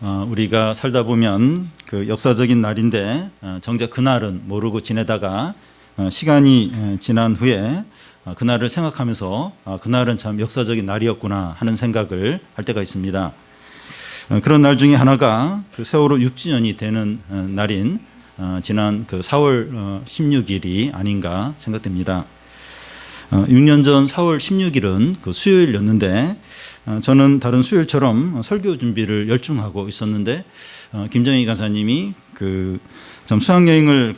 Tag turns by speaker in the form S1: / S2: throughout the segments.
S1: 우리가 살다 보면 그 역사적인 날인데 정작 그날은 모르고 지내다가 시간이 지난 후에 그날을 생각하면서 그날은 참 역사적인 날이었구나 하는 생각을 할 때가 있습니다. 그런 날 중에 하나가 그 세월호 6주년이 되는 날인 지난 그 4월 16일이 아닌가 생각됩니다. 6년 전 4월 16일은 그 수요일이었는데 저는 다른 수요일처럼 설교 준비를 열중하고 있었는데 김정희 간사님이 그 수학여행을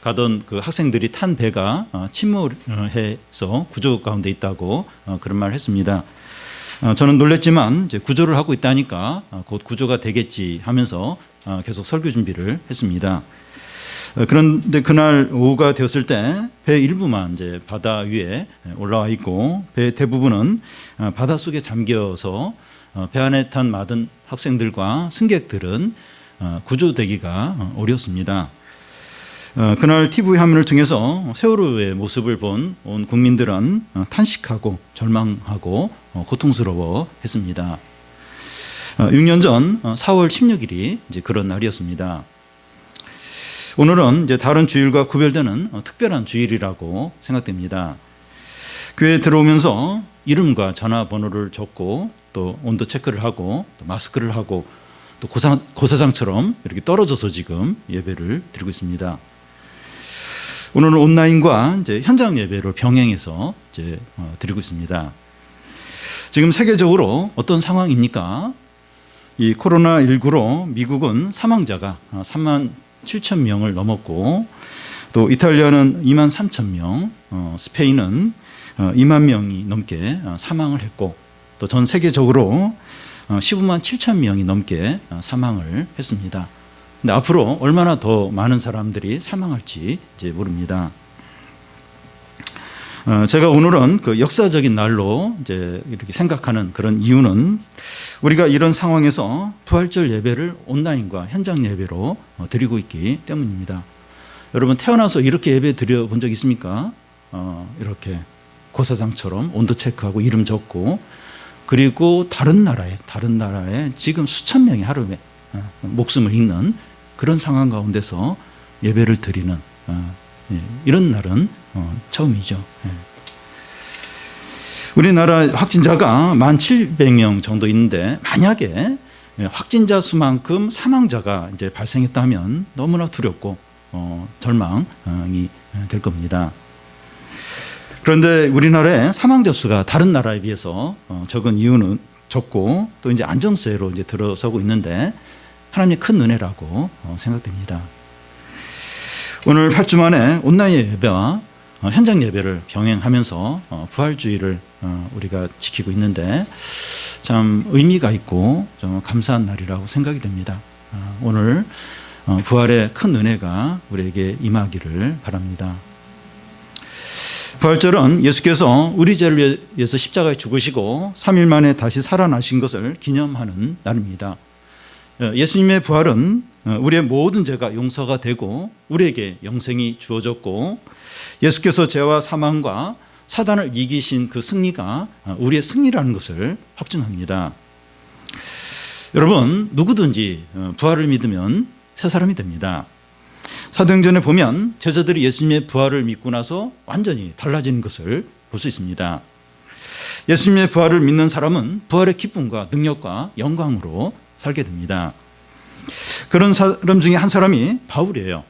S1: 가던 그 학생들이 탄 배가 침몰해서 구조 가운데 있다고 그런 말을 했습니다. 저는 놀랬지만 이제 구조를 하고 있다니까 곧 구조가 되겠지 하면서 계속 설교 준비를 했습니다. 그런데 그날 오후가 되었을 때 배 일부만 이제 바다 위에 올라와 있고 배 대부분은 바다 속에 잠겨서 배 안에 탄 많은 학생들과 승객들은 구조되기가 어렵습니다. 그날 TV 화면을 통해서 세월호의 모습을 본 온 국민들은 탄식하고 절망하고 고통스러워 했습니다. 6년 전 4월 16일이 이제 그런 날이었습니다. 오늘은 이제 다른 주일과 구별되는 특별한 주일이라고 생각됩니다. 교회에 들어오면서 이름과 전화번호를 적고 또 온도 체크를 하고 또 마스크를 하고 또 고사장처럼 이렇게 떨어져서 지금 예배를 드리고 있습니다. 오늘은 온라인과 이제 현장 예배를 병행해서 이제 드리고 있습니다. 지금 세계적으로 어떤 상황입니까? 이 코로나19로 미국은 사망자가 3만 7천 명을 넘었고 또 이탈리아는 2만 3천 명, 스페인은 2만 명이 넘게 사망을 했고 또 전 세계적으로 15만 7천 명이 넘게 사망을 했습니다. 근데 앞으로 얼마나 더 많은 사람들이 사망할지 이제 모릅니다. 제가 오늘은 그 역사적인 날로 이제 이렇게 생각하는 그런 이유는 우리가 이런 상황에서 부활절 예배를 온라인과 현장 예배로 드리고 있기 때문입니다. 여러분 태어나서 이렇게 예배 드려 본 적 있습니까? 이렇게 고사장처럼 온도 체크하고 이름 적고 그리고 다른 나라에 지금 수천 명이 하루에 목숨을 잃는 그런 상황 가운데서 예배를 드리는 이런 날은 처음이죠. 우리나라 확진자가 1,700명 정도 있는데 만약에 확진자 수만큼 사망자가 이제 발생했다면 너무나 두렵고 절망이 될 겁니다. 그런데 우리나라의 사망자 수가 다른 나라에 비해서 적은 이유는 적고 또 이제 안정세로 이제 들어서고 있는데 하나님의 큰 은혜라고 생각됩니다. 오늘 8주 만에 온라인 예배와 현장 예배를 병행하면서 부활주의를 우리가 지키고 있는데 참 의미가 있고 좀 감사한 날이라고 생각이 됩니다. 오늘 부활의 큰 은혜가 우리에게 임하기를 바랍니다. 부활절은 예수께서 우리 죄를 위해서 십자가에 죽으시고 3일 만에 다시 살아나신 것을 기념하는 날입니다. 예수님의 부활은 우리의 모든 죄가 용서가 되고 우리에게 영생이 주어졌고 예수께서 죄와 사망과 사단을 이기신 그 승리가 우리의 승리라는 것을 확증합니다. 여러분 누구든지 부활을 믿으면 새 사람이 됩니다. 사도행전에 보면 제자들이 예수님의 부활을 믿고 나서 완전히 달라지는 것을 볼 수 있습니다. 예수님의 부활을 믿는 사람은 부활의 기쁨과 능력과 영광으로 살게 됩니다. 그런 사람 중에 한 사람이 바울이에요.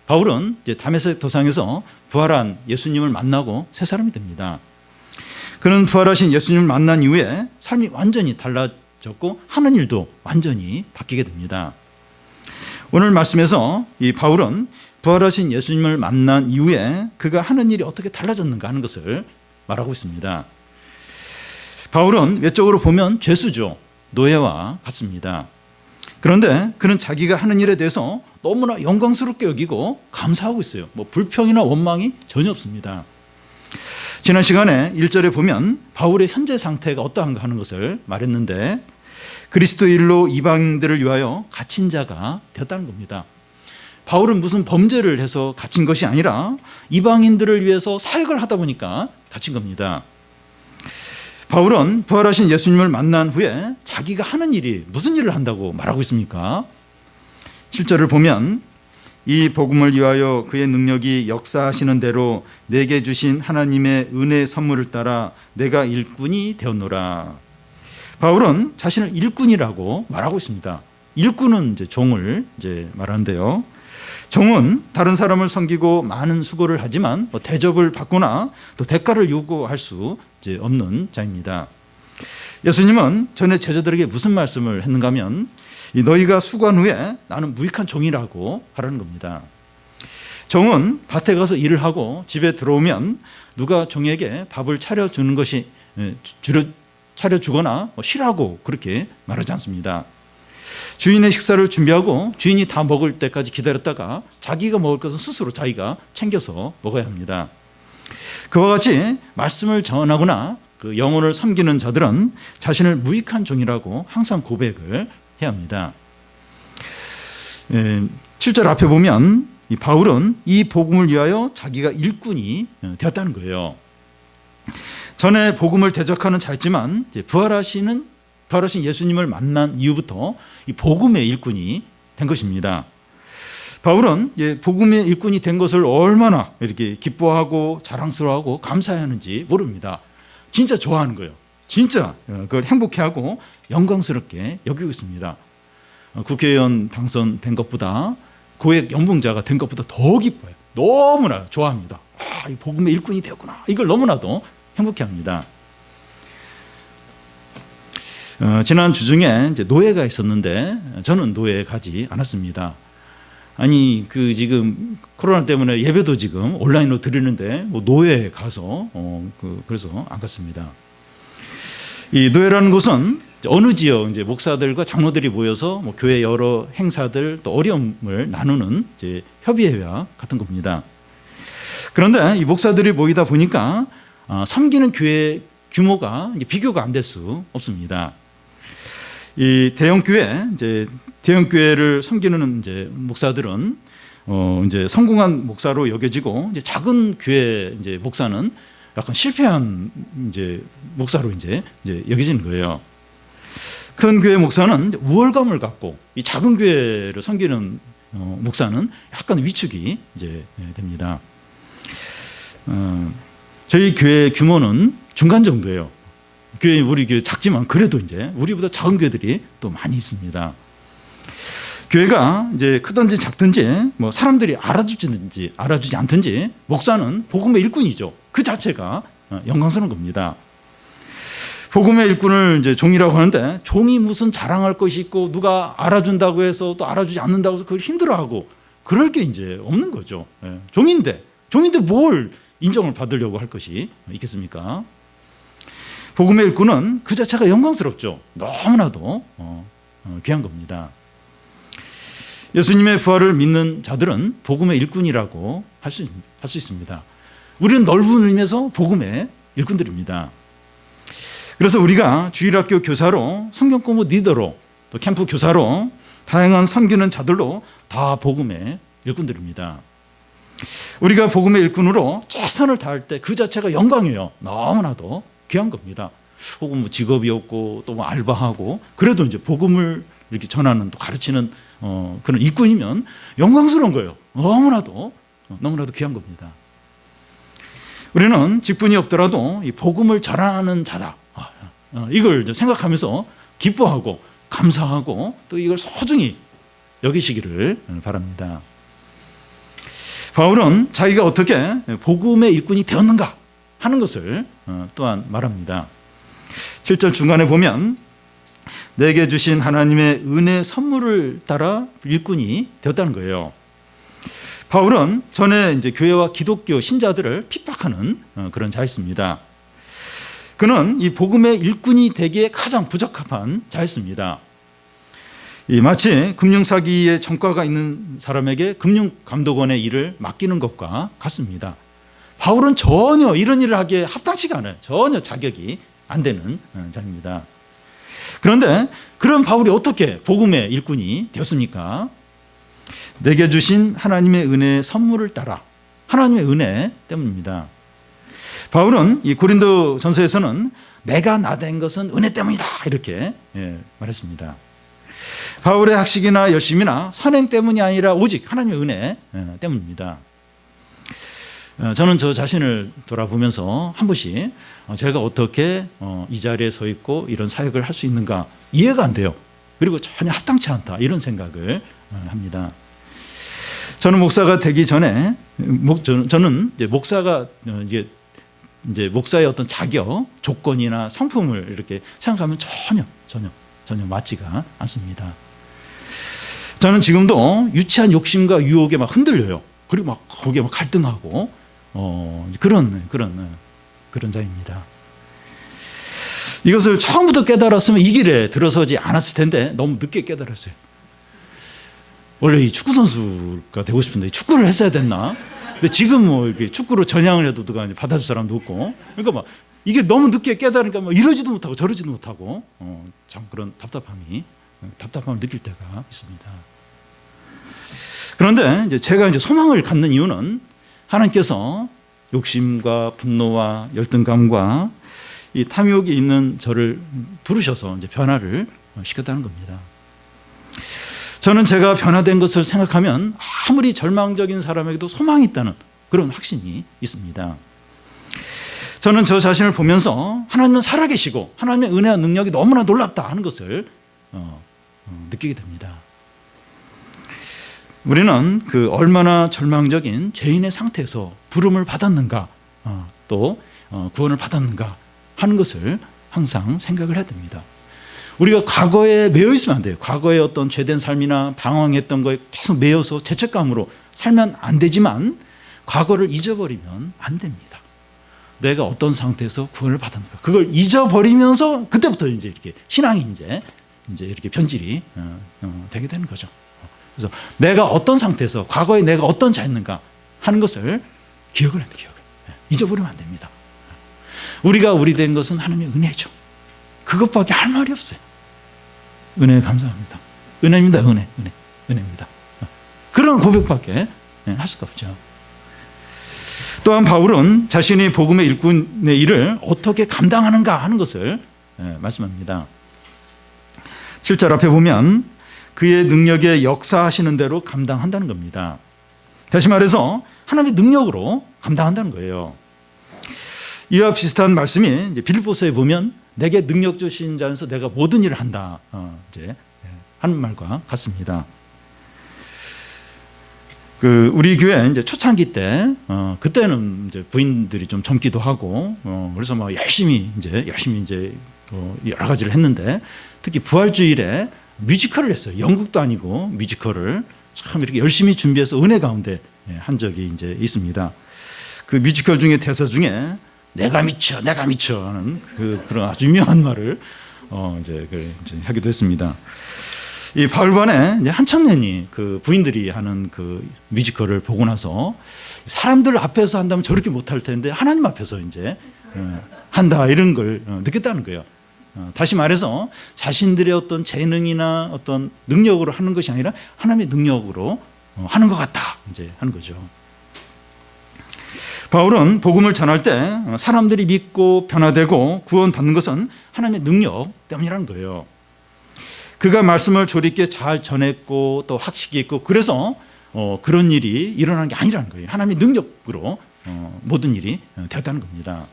S1: 바울은 이제 다메섹 도상에서 부활한 예수님을 만나고 새 사람이 됩니다. 그는 부활하신 예수님을 만난 이후에 삶이 완전히 달라졌고 하는 일도 완전히 바뀌게 됩니다. 오늘 말씀에서 이 바울은 부활하신 예수님을 만난 이후에 그가 하는 일이 어떻게 달라졌는가 하는 것을 말하고 있습니다. 바울은 외적으로 보면 죄수죠. 노예와 같습니다. 그런데 그는 자기가 하는 일에 대해서 너무나 영광스럽게 여기고 감사하고 있어요. 뭐 불평이나 원망이 전혀 없습니다. 지난 시간에 1절에 보면 바울의 현재 상태가 어떠한가 하는 것을 말했는데 그리스도의 일로 이방인들을 위하여 갇힌 자가 되었다는 겁니다. 바울은 무슨 범죄를 해서 갇힌 것이 아니라 이방인들을 위해서 사역을 하다 보니까 갇힌 겁니다. 바울은 부활하신 예수님을 만난 후에 자기가 하는 일이 무슨 일을 한다고 말하고 있습니까? 7절을 보면 이 복음을 위하여 그의 능력이 역사하시는 대로 내게 주신 하나님의 은혜의 선물을 따라 내가 일꾼이 되었노라. 바울은 자신을 일꾼이라고 말하고 있습니다. 일꾼은 이제 종을 이제 말하는데요. 종은 다른 사람을 섬기고 많은 수고를 하지만 대접을 받거나 또 대가를 요구할 수 없는 자입니다. 예수님은 전에 제자들에게 무슨 말씀을 했는가 하면 너희가 수고한 후에 나는 무익한 종이라고 하라는 겁니다. 종은 밭에 가서 일을 하고 집에 들어오면 누가 종에게 밥을 차려주는 것이 차려주거나 쉬라고 그렇게 말하지 않습니다. 주인의 식사를 준비하고 주인이 다 먹을 때까지 기다렸다가 자기가 먹을 것은 스스로 자기가 챙겨서 먹어야 합니다. 그와 같이 말씀을 전하거나 그 영혼을 섬기는 자들은 자신을 무익한 종이라고 항상 고백을 해야 합니다. 7절 앞에 보면 이 바울은 이 복음을 위하여 자기가 일꾼이 되었다는 거예요. 전에 복음을 대적하는 자였지만 부활하신 예수님을 만난 이후부터 이 복음의 일꾼이 된 것입니다. 바울은 복음의 일꾼이 된 것을 얼마나 이렇게 기뻐하고 자랑스러워하고 감사해하는지 모릅니다. 진짜 좋아하는 거예요. 진짜 그걸 행복해하고 영광스럽게 여기고 있습니다. 국회의원 당선된 것보다 고액 연봉자가 된 것보다 더 기뻐요. 너무나 좋아합니다. 이 복음의 일꾼이 되었구나. 이걸 너무나도 행복해합니다. 지난 주중에 이제 노예가 있었는데 저는 노예에 가지 않았습니다. 아니 지금 코로나 때문에 예배도 지금 온라인으로 드리는데 노예에 가서 그래서 안 갔습니다. 이 노예라는 곳은 어느 지역 이제 목사들과 장로들이 모여서 교회 여러 행사들 또 어려움을 나누는 이제 협의회와 같은 겁니다. 그런데 이 목사들이 모이다 보니까 섬기는 교회 규모가 이제 비교가 안 될 수 없습니다. 이 대형 교회를 섬기는 이제 목사들은 이제 성공한 목사로 여겨지고 이제 작은 교회 이제 목사는 약간 실패한 이제 목사로 이제 여겨지는 거예요. 큰 교회 목사는 우월감을 갖고 이 작은 교회를 섬기는 목사는 약간 위축이 이제 됩니다. 저희 교회 규모는 중간 정도예요. 우리 교회 작지만 그래도 이제 우리보다 작은 교회들이 또 많이 있습니다. 교회가 이제 크든지 작든지 사람들이 알아주지 않든지 목사는 복음의 일꾼이죠. 그 자체가 영광스러운 겁니다. 복음의 일꾼을 이제 종이라고 하는데 종이 무슨 자랑할 것이 있고 누가 알아준다고 해서 또 알아주지 않는다고 해서 그걸 힘들어하고 그럴 게 이제 없는 거죠. 종인데 뭘 인정을 받으려고 할 것이 있겠습니까? 복음의 일꾼은 그 자체가 영광스럽죠. 너무나도 귀한 겁니다. 예수님의 부활을 믿는 자들은 복음의 일꾼이라고 할 수 있습니다. 우리는 넓은 의미에서 복음의 일꾼들입니다. 그래서 우리가 주일학교 교사로, 성경공부 리더로, 또 캠프 교사로, 다양한 섬기는 자들로 다 복음의 일꾼들입니다. 우리가 복음의 일꾼으로 최선을 다할 때 그 자체가 영광이에요. 너무나도 귀한 겁니다. 혹은 직업이 없고 또 알바하고 그래도 이제 복음을 이렇게 전하는 또 가르치는 그런 일꾼이면 영광스러운 거예요. 너무나도 귀한 겁니다. 우리는 직분이 없더라도 이 복음을 전하는 자다. 이걸 생각하면서 기뻐하고 감사하고 또 이걸 소중히 여기시기를 바랍니다. 바울은 자기가 어떻게 복음의 일꾼이 되었는가 하는 것을 또한 말합니다. 7절 중간에 보면 내게 주신 하나님의 은혜 선물을 따라 일꾼이 되었다는 거예요. 바울은 전에 이제 교회와 기독교 신자들을 핍박하는 그런 자였습니다. 그는 이 복음의 일꾼이 되기에 가장 부적합한 자였습니다. 마치 금융사기의 전과가 있는 사람에게 금융감독원의 일을 맡기는 것과 같습니다. 바울은 전혀 이런 일을 하기에 합당치가 않아요. 전혀 자격이 안 되는 자입니다. 그런데 그런 바울이 어떻게 복음의 일꾼이 되었습니까? 내게 주신 하나님의 은혜의 선물을 따라 하나님의 은혜 때문입니다. 바울은 이 고린도 전서에서는 내가 나된 것은 은혜 때문이다 이렇게 말했습니다. 바울의 학식이나 열심이나 선행 때문이 아니라 오직 하나님의 은혜 때문입니다. 저는 저 자신을 돌아보면서 한 번씩 제가 어떻게 이 자리에 서 있고 이런 사역을 할 수 있는가 이해가 안 돼요. 그리고 전혀 합당치 않다 이런 생각을 합니다. 저는 목사가 되기 전에 저는 이제 목사가 이제 목사의 어떤 자격, 조건이나 성품을 이렇게 생각하면 전혀 맞지가 않습니다. 저는 지금도 유치한 욕심과 유혹에 막 흔들려요. 그리고 막 거기에 막 갈등하고 그런 자입니다. 이것을 처음부터 깨달았으면 이 길에 들어서지 않았을 텐데 너무 늦게 깨달았어요. 원래 이 축구 선수가 되고 싶은데 축구를 했어야 됐나? 근데 지금 뭐 이렇게 축구로 전향을 해도 누가 받아줄 사람도 없고, 그러니까 막 이게 너무 늦게 깨달으니까 뭐 이러지도 못하고 저러지도 못하고 참 그런 답답함을 느낄 때가 있습니다. 그런데 이제 제가 이제 소망을 갖는 이유는 하나님께서 욕심과 분노와 열등감과 이 탐욕이 있는 저를 부르셔서 이제 변화를 시켰다는 겁니다. 저는 제가 변화된 것을 생각하면 아무리 절망적인 사람에게도 소망이 있다는 그런 확신이 있습니다. 저는 저 자신을 보면서 하나님은 살아계시고 하나님의 은혜와 능력이 너무나 놀랍다 하는 것을 느끼게 됩니다. 우리는 그 얼마나 절망적인 죄인의 상태에서 부름을 받았는가, 또 구원을 받았는가 하는 것을 항상 생각을 해야 됩니다. 우리가 과거에 매여 있으면 안 돼요. 과거의 어떤 죄된 삶이나 방황했던 거에 계속 매여서 죄책감으로 살면 안 되지만 과거를 잊어버리면 안 됩니다. 내가 어떤 상태에서 구원을 받았는가 그걸 잊어버리면서 그때부터 이제 이렇게 신앙이 이제 이렇게 변질이 되게 되는 거죠. 그래서 내가 어떤 상태에서 과거에 내가 어떤 자였는가 하는 것을 기억을 해야 돼요. 잊어버리면 안 됩니다. 우리가 우리 된 것은 하나님의 은혜죠. 그것밖에 할 말이 없어요. 은혜 감사합니다. 은혜입니다. 은혜입니다. 그런 고백밖에 할 수가 없죠. 또한 바울은 자신이 복음의 일꾼의 일을 어떻게 감당하는가 하는 것을 말씀합니다. 7절 앞에 보면 그의 능력에 역사하시는 대로 감당한다는 겁니다. 다시 말해서 하나님의 능력으로 감당한다는 거예요. 이와 비슷한 말씀이 이제 빌립보서에 보면 내게 능력 주신 자에서 내가 모든 일을 한다 이제 하는 말과 같습니다. 우리 교회 이제 초창기 때 그때는 이제 부인들이 좀 젊기도 하고 그래서 막 열심히 이제 여러 가지를 했는데 특히 부활주일에 뮤지컬을 했어요. 연극도 아니고 뮤지컬을 참 이렇게 열심히 준비해서 은혜 가운데 한 적이 이제 있습니다. 그 뮤지컬 중에 대사 중에 내가 미쳐 하는 그런 아주 유명한 말을 이제 하기도 했습니다. 이 바울반에 이제 한 청년이 그 부인들이 하는 그 뮤지컬을 보고 나서 사람들 앞에서 한다면 저렇게 못할 텐데 하나님 앞에서 이제 한다 이런 걸 느꼈다는 거예요. 다시 말해서 자신들의 어떤 재능이나 어떤 능력으로 하는 것이 아니라 하나님의 능력으로 하는 것 같다 이제 하는 거죠. 바울은 복음을 전할 때 사람들이 믿고 변화되고 구원받는 것은 하나님의 능력 때문이라는 거예요. 그가 말씀을 조리 있게 잘 전했고 또 학식이 있고 그래서 그런 일이 일어나는 게 아니라는 거예요. 하나님의 능력으로 모든 일이 되었다는 겁니다.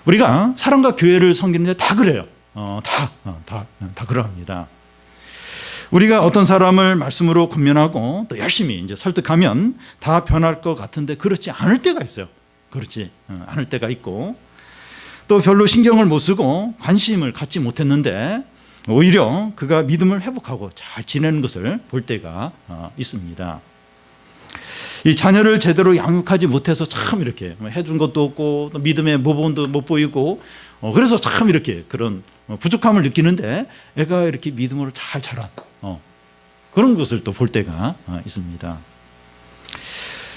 S1: 우리가 사람과 교회를 섬기는데 다 그래요. 다 그러합니다. 우리가 어떤 사람을 말씀으로 권면하고 또 열심히 이제 설득하면 다 변할 것 같은데 그렇지 않을 때가 있어요. 그렇지 않을 때가 있고 또 별로 신경을 못 쓰고 관심을 갖지 못했는데 오히려 그가 믿음을 회복하고 잘 지내는 것을 볼 때가 있습니다. 이 자녀를 제대로 양육하지 못해서 참 이렇게 해준 것도 없고 또 믿음의 모범도 못 보이고 그래서 참 이렇게 그런 부족함을 느끼는데 애가 이렇게 믿음으로 잘 자란 그런 것을 또 볼 때가 있습니다.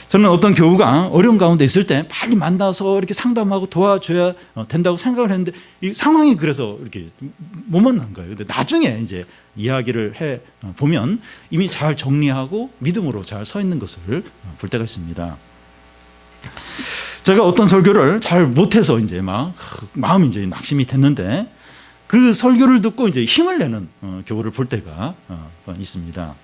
S1: 저는 어떤 교우가 어려운 가운데 있을 때 빨리 만나서 이렇게 상담하고 도와줘야 된다고 생각을 했는데 이 상황이 그래서 이렇게 못 만난 거예요. 근데 나중에 이제 이야기를 해 보면 이미 잘 정리하고 믿음으로 잘 서 있는 것을 볼 때가 있습니다. 제가 어떤 설교를 잘 못해서 이제 막 마음이 이제 낙심이 됐는데 그 설교를 듣고 이제 힘을 내는 교우를 볼 때가 있습니다.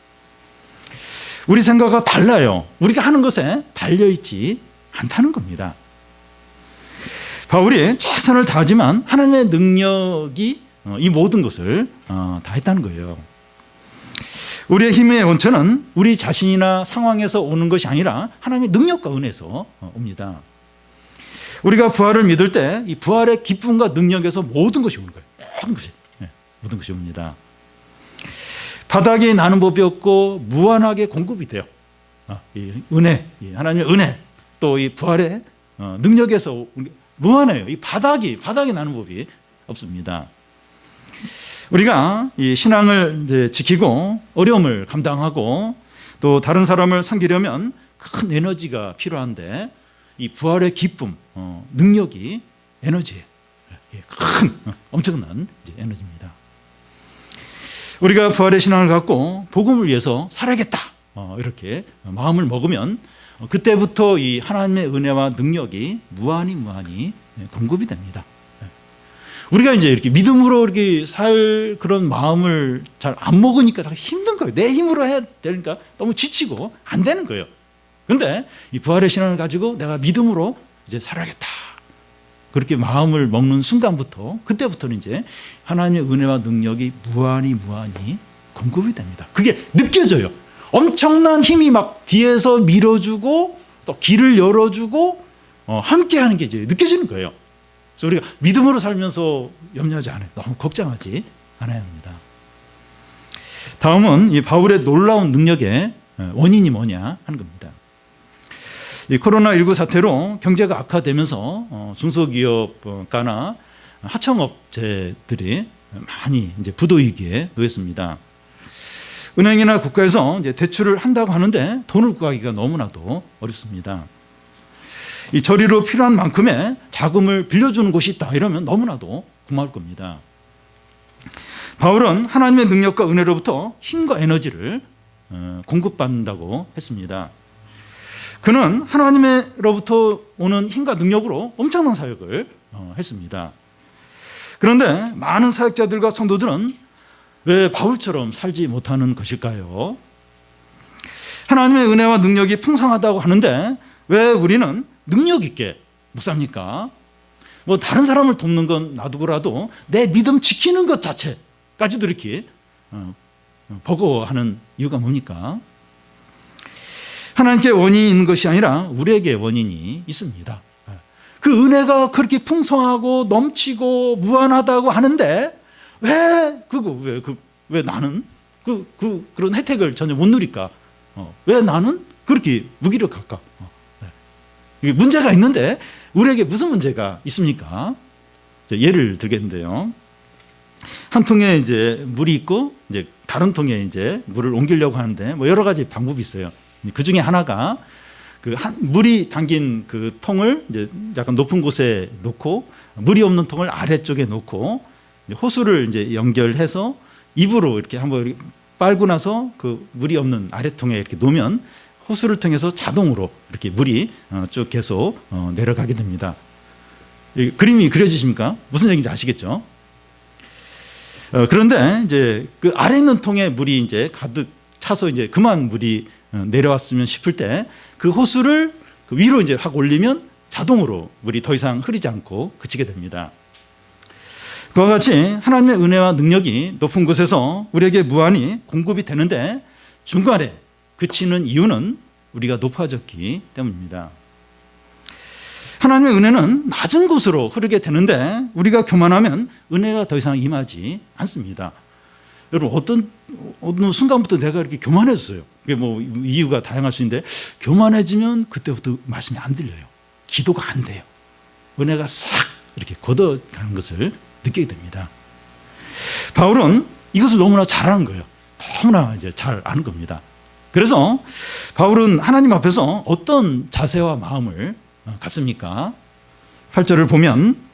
S1: 우리 생각과 달라요. 우리가 하는 것에 달려있지 않다는 겁니다. 바울이 최선을 다하지만 하나님의 능력이 이 모든 것을 다 했다는 거예요. 우리의 힘의 원천은 우리 자신이나 상황에서 오는 것이 아니라 하나님의 능력과 은혜에서 옵니다. 우리가 부활을 믿을 때 이 부활의 기쁨과 능력에서 모든 것이 오는 거예요. 모든 것이 옵니다. 바닥이 나는 법이 없고 무한하게 공급이 돼요. 이 은혜, 하나님의 은혜, 또 이 부활의 능력에서 무한해요. 이 바닥이 나는 법이 없습니다. 우리가 이 신앙을 이제 지키고 어려움을 감당하고 또 다른 사람을 섬기려면 큰 에너지가 필요한데 이 부활의 기쁨, 능력이 에너지예요. 큰 엄청난 에너지입니다. 우리가 부활의 신앙을 갖고 복음을 위해서 살아야겠다 이렇게 마음을 먹으면 그때부터 이 하나님의 은혜와 능력이 무한히 공급이 됩니다. 우리가 이제 이렇게 믿음으로 이렇게 살 그런 마음을 잘 안 먹으니까 힘든 거예요. 내 힘으로 해야 되니까 너무 지치고 안 되는 거예요. 그런데 이 부활의 신앙을 가지고 내가 믿음으로 이제 살아야겠다. 그렇게 마음을 먹는 순간부터 그때부터는 이제 하나님의 은혜와 능력이 무한히 공급이 됩니다. 그게 느껴져요. 엄청난 힘이 막 뒤에서 밀어주고 또 길을 열어주고 함께하는 게 이제 느껴지는 거예요. 그래서 우리가 믿음으로 살면서 염려하지 않아요. 너무 걱정하지 않아야 합니다. 다음은 이 바울의 놀라운 능력의 원인이 뭐냐 하는 겁니다. 이 코로나19 사태로 경제가 악화되면서 중소기업가나 하청업체들이 많이 이제 부도위기에 놓였습니다. 은행이나 국가에서 이제 대출을 한다고 하는데 돈을 구하기가 너무나도 어렵습니다. 이 저리로 필요한 만큼의 자금을 빌려주는 곳이 있다 이러면 너무나도 고마울 겁니다. 바울은 하나님의 능력과 은혜로부터 힘과 에너지를 공급받는다고 했습니다. 그는 하나님으로부터 오는 힘과 능력으로 엄청난 사역을 했습니다. 그런데 많은 사역자들과 성도들은 왜 바울처럼 살지 못하는 것일까요? 하나님의 은혜와 능력이 풍성하다고 하는데 왜 우리는 능력 있게 못 삽니까? 뭐 다른 사람을 돕는 건 놔두고라도 내 믿음 지키는 것 자체까지도 이렇게 버거워하는 이유가 뭡니까? 하나님께 원인이 있는 것이 아니라 우리에게 원인이 있습니다. 그 은혜가 그렇게 풍성하고 넘치고 무한하다고 하는데 왜 나는 그런 혜택을 전혀 못 누릴까? 왜 나는 그렇게 무기력할까? 이게 문제가 있는데 우리에게 무슨 문제가 있습니까? 예를 들겠는데요. 한 통에 이제 물이 있고 이제 다른 통에 이제 물을 옮기려고 하는데 뭐 여러 가지 방법이 있어요. 그 중에 하나가 물이 담긴 그 통을 이제 약간 높은 곳에 놓고 물이 없는 통을 아래쪽에 놓고 호수를 이제 연결해서 입으로 이렇게 한번 이렇게 빨고 나서 그 물이 없는 아래통에 이렇게 놓으면 호수를 통해서 자동으로 이렇게 물이 쭉 계속 내려가게 됩니다. 그림이 그려지십니까? 무슨 얘기인지 아시겠죠? 그런데 이제 그 아래 있는 통에 물이 이제 가득 차서 이제 그만 물이 내려왔으면 싶을 때 그 호수를 그 위로 이제 확 올리면 자동으로 물이 더 이상 흐르지 않고 그치게 됩니다. 그와 같이 하나님의 은혜와 능력이 높은 곳에서 우리에게 무한히 공급이 되는데 중간에 그치는 이유는 우리가 높아졌기 때문입니다. 하나님의 은혜는 낮은 곳으로 흐르게 되는데 우리가 교만하면 은혜가 더 이상 임하지 않습니다. 여러분 어느 순간부터 내가 이렇게 교만해졌어요. 그게 뭐 이유가 다양할 수 있는데 교만해지면 그때부터 말씀이 안 들려요. 기도가 안 돼요. 은혜가 싹 이렇게 걷어가는 것을 느끼게 됩니다. 바울은 이것을 너무나 잘 아는 거예요. 너무나 이제 잘 아는 겁니다. 그래서 바울은 하나님 앞에서 어떤 자세와 마음을 갖습니까? 8절을 보면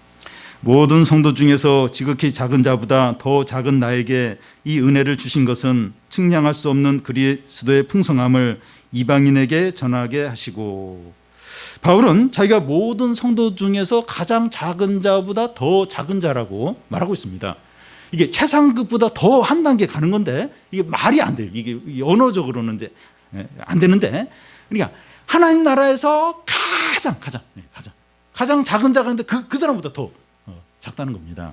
S1: 모든 성도 중에서 지극히 작은 자보다 더 작은 나에게 이 은혜를 주신 것은 측량할 수 없는 그리스도의 풍성함을 이방인에게 전하게 하시고 바울은 자기가 모든 성도 중에서 가장 작은 자보다 더 작은 자라고 말하고 있습니다. 이게 최상급보다 더 한 단계 가는 건데 이게 말이 안 돼요. 이게 언어적으로는 이제 안 되는데, 그러니까 하나님 나라에서 가장 작은 자가 있는데 그 사람보다 더 작다는 겁니다.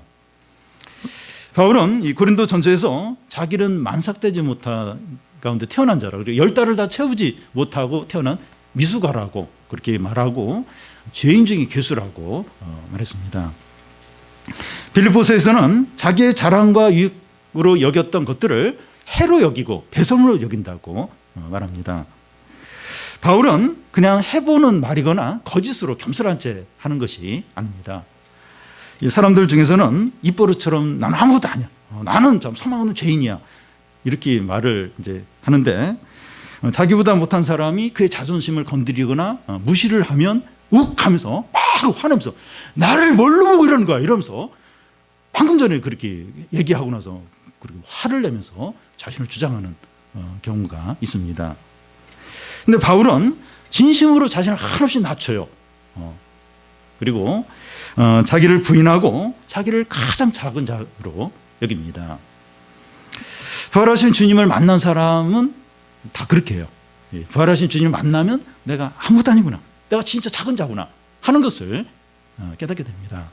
S1: 바울은 이 고린도 전서에서 자기는 만삭되지 못한 가운데 태어난 자라, 그리고 10달을 다 채우지 못하고 태어난 미숙아라고 그렇게 말하고 죄인 중에 괴수라고 말했습니다. 빌립보서에서는 자기의 자랑과 유익으로 여겼던 것들을 해로 여기고 배설물로 여긴다고 말합니다. 바울은 그냥 해보는 말이거나 거짓으로 겸손한 채 하는 것이 아닙니다. 이 사람들 중에서는 입버릇처럼 나는 아무것도 아니야, 나는 좀 소망 없는 죄인이야, 이렇게 말을 이제 하는데, 자기보다 못한 사람이 그의 자존심을 건드리거나 무시를 하면 욱 하면서 막 화내면서 나를 뭘로 보고 이러는 거야 이러면서 방금 전에 그렇게 얘기하고 나서 그리고 화를 내면서 자신을 주장하는 경우가 있습니다. 근데 바울은 진심으로 자신을 한없이 낮춰요. 그리고 자기를 부인하고 자기를 가장 작은 자로 여깁니다. 부활하신 주님을 만난 사람은 다 그렇게 해요. 부활하신 주님을 만나면 내가 아무것도 아니구나, 내가 진짜 작은 자구나 하는 것을 깨닫게 됩니다.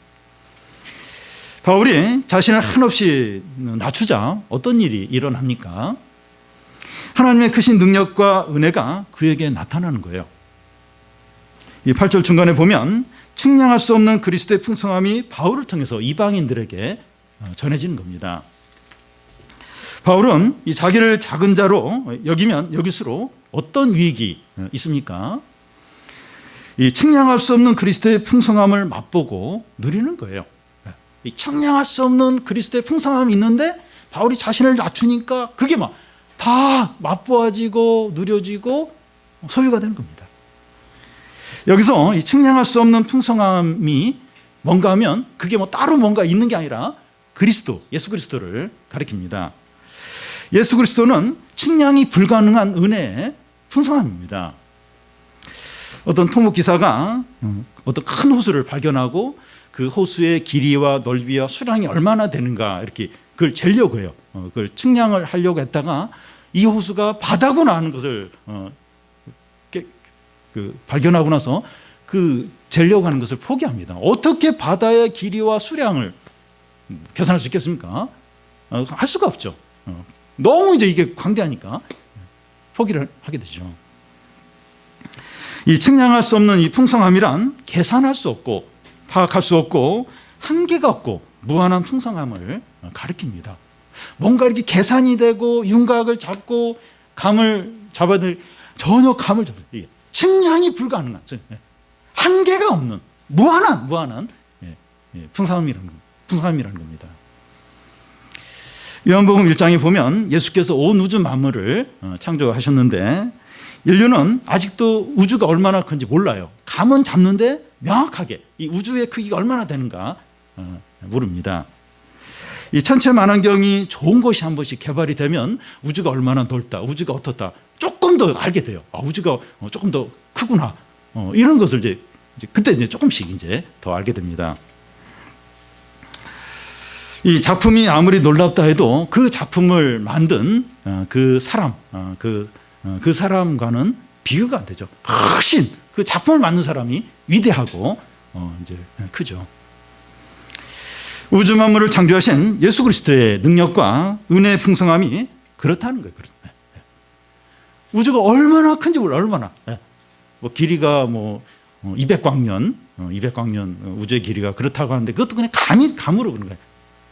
S1: 바울이 자신을 한없이 낮추자 어떤 일이 일어납니까? 하나님의 크신 능력과 은혜가 그에게 나타나는 거예요. 이 8절 중간에 보면 측량할 수 없는 그리스도의 풍성함이 바울을 통해서 이방인들에게 전해지는 겁니다. 바울은 이 자기를 작은 자로 여길수록 어떤 유익이 있습니까? 이 측량할 수 없는 그리스도의 풍성함을 맛보고 누리는 거예요. 이 측량할 수 없는 그리스도의 풍성함이 있는데 바울이 자신을 낮추니까 그게 막 다 맛보아지고 누려지고 소유가 되는 겁니다. 여기서 이 측량할 수 없는 풍성함이 뭔가 하면 그게 뭐 따로 뭔가 있는 게 아니라 그리스도, 예수 그리스도를 가리킵니다. 예수 그리스도는 측량이 불가능한 은혜의 풍성함입니다. 어떤 토목 기사가 어떤 큰 호수를 발견하고 그 호수의 길이와 넓이와 수량이 얼마나 되는가 이렇게 그걸 재려고 해요. 그걸 측량을 하려고 했다가 이 호수가 바다구나 하는 것을 발견하고 나서 그 재려고 하는 것을 포기합니다. 어떻게 바다의 길이와 수량을 계산할 수 있겠습니까? 할 수가 없죠. 너무 이제 이게 광대하니까 포기를 하게 되죠. 이 측량할 수 없는 이 풍성함이란 계산할 수 없고 파악할 수 없고 한계가 없고 무한한 풍성함을 가리킵니다. 뭔가 이렇게 계산이 되고 윤곽을 잡고 감을 잡아야 될 전혀 감을 잡아야 돼요. 측량이 불가능한 한계가 없는 무한한 풍성함이라는 겁니다. 요한복음 1장에 보면 예수께서 온 우주 만물을 창조하셨는데 인류는 아직도 우주가 얼마나 큰지 몰라요. 감은 잡는데 명확하게 이 우주의 크기가 얼마나 되는가 모릅니다. 이 천체 만환경이 좋은 것이 한 번씩 개발이 되면 우주가 얼마나 넓다, 우주가 어떻다 조금 더 알게 돼요. 우주가 조금 더 크구나, 이런 것을 이제 그때 이제 조금씩 이제 더 알게 됩니다. 이 작품이 아무리 놀랍다 해도 그 작품을 만든 그 사람, 그 사람과는 비교가 안 되죠. 훨씬 그 작품을 만든 사람이 위대하고 이제 크죠. 우주 만물을 창조하신 예수 그리스도의 능력과 은혜의 풍성함이 그렇다는 거예요. 우주가 얼마나 큰지 몰라, 얼마나. 뭐 길이가 뭐 200광년 우주의 길이가 그렇다고 하는데 그것도 그냥 감으로 그런 거예요.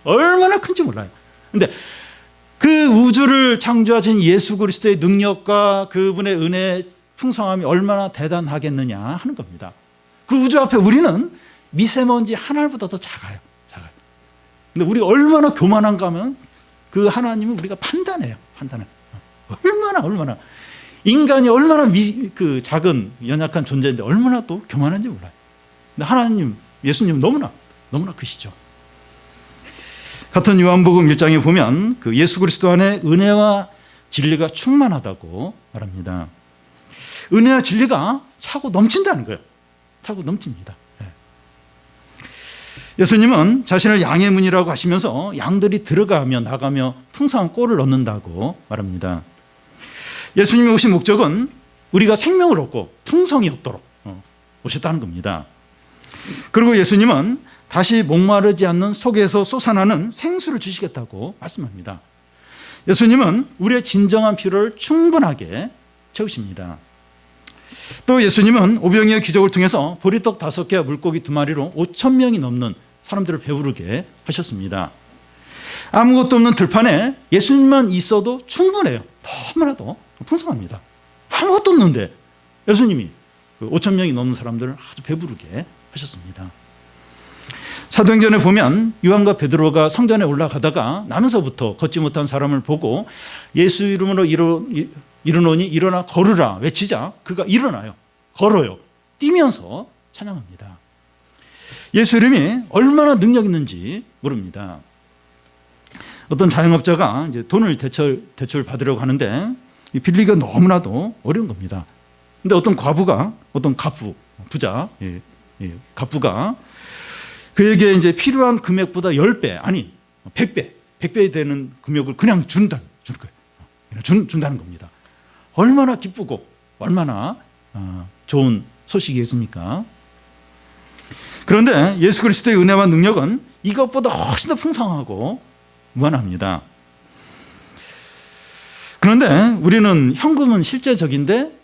S1: 얼마나 큰지 몰라요. 근데 그 우주를 창조하신 예수 그리스도의 능력과 그분의 은혜의 풍성함이 얼마나 대단하겠느냐 하는 겁니다. 그 우주 앞에 우리는 미세먼지 하늘보다 더 작아요. 근데 우리가 얼마나 교만한가 하면 그 하나님은 우리가 판단해요. 얼마나 인간이 얼마나 그 작은 연약한 존재인데 얼마나 또 교만한지 몰라요. 근데 하나님, 예수님 너무나 크시죠. 같은 요한복음 1장에 보면 그 예수 그리스도 안에 은혜와 진리가 충만하다고 말합니다. 은혜와 진리가 차고 넘친다는 거예요. 차고 넘칩니다. 예수님은 자신을 양의 문이라고 하시면서 양들이 들어가며 나가며 풍성한 꼴을 얻는다고 말합니다. 예수님이 오신 목적은 우리가 생명을 얻고 풍성이 얻도록 오셨다는 겁니다. 그리고 예수님은 다시 목마르지 않는 속에서 솟아나는 생수를 주시겠다고 말씀합니다. 예수님은 우리의 진정한 필요를 충분하게 채우십니다. 또 예수님은 오병이어 기적을 통해서 보리떡 5개와 물고기 2마리로 5,000명이 넘는 사람들을 배부르게 하셨습니다. 아무것도 없는 들판에 예수님만 있어도 충분해요. 너무나도 풍성합니다. 아무것도 없는데 예수님이 5,000명이 넘는 사람들을 아주 배부르게 하셨습니다. 사도행전에 보면 요한과 베드로가 성전에 올라가다가 나면서부터 걷지 못한 사람을 보고 예수 이름으로 이르노니 일어나 걸으라 외치자 그가 일어나요. 걸어요. 뛰면서 찬양합니다. 예수 이름이 얼마나 능력 있는지 모릅니다. 어떤 자영업자가 이제 돈을 대출 받으려고 하는데 빌리기가 너무나도 어려운 겁니다. 근데 어떤 갑부, 부자, 갑부가 그에게 이제 필요한 금액보다 10배, 아니 100배 되는 금액을 그냥 준다는 겁니다. 얼마나 기쁘고 얼마나 좋은 소식이겠습니까? 그런데 예수 그리스도의 은혜와 능력은 이것보다 훨씬 더 풍성하고 무한합니다. 그런데 우리는 현금은 실제적인데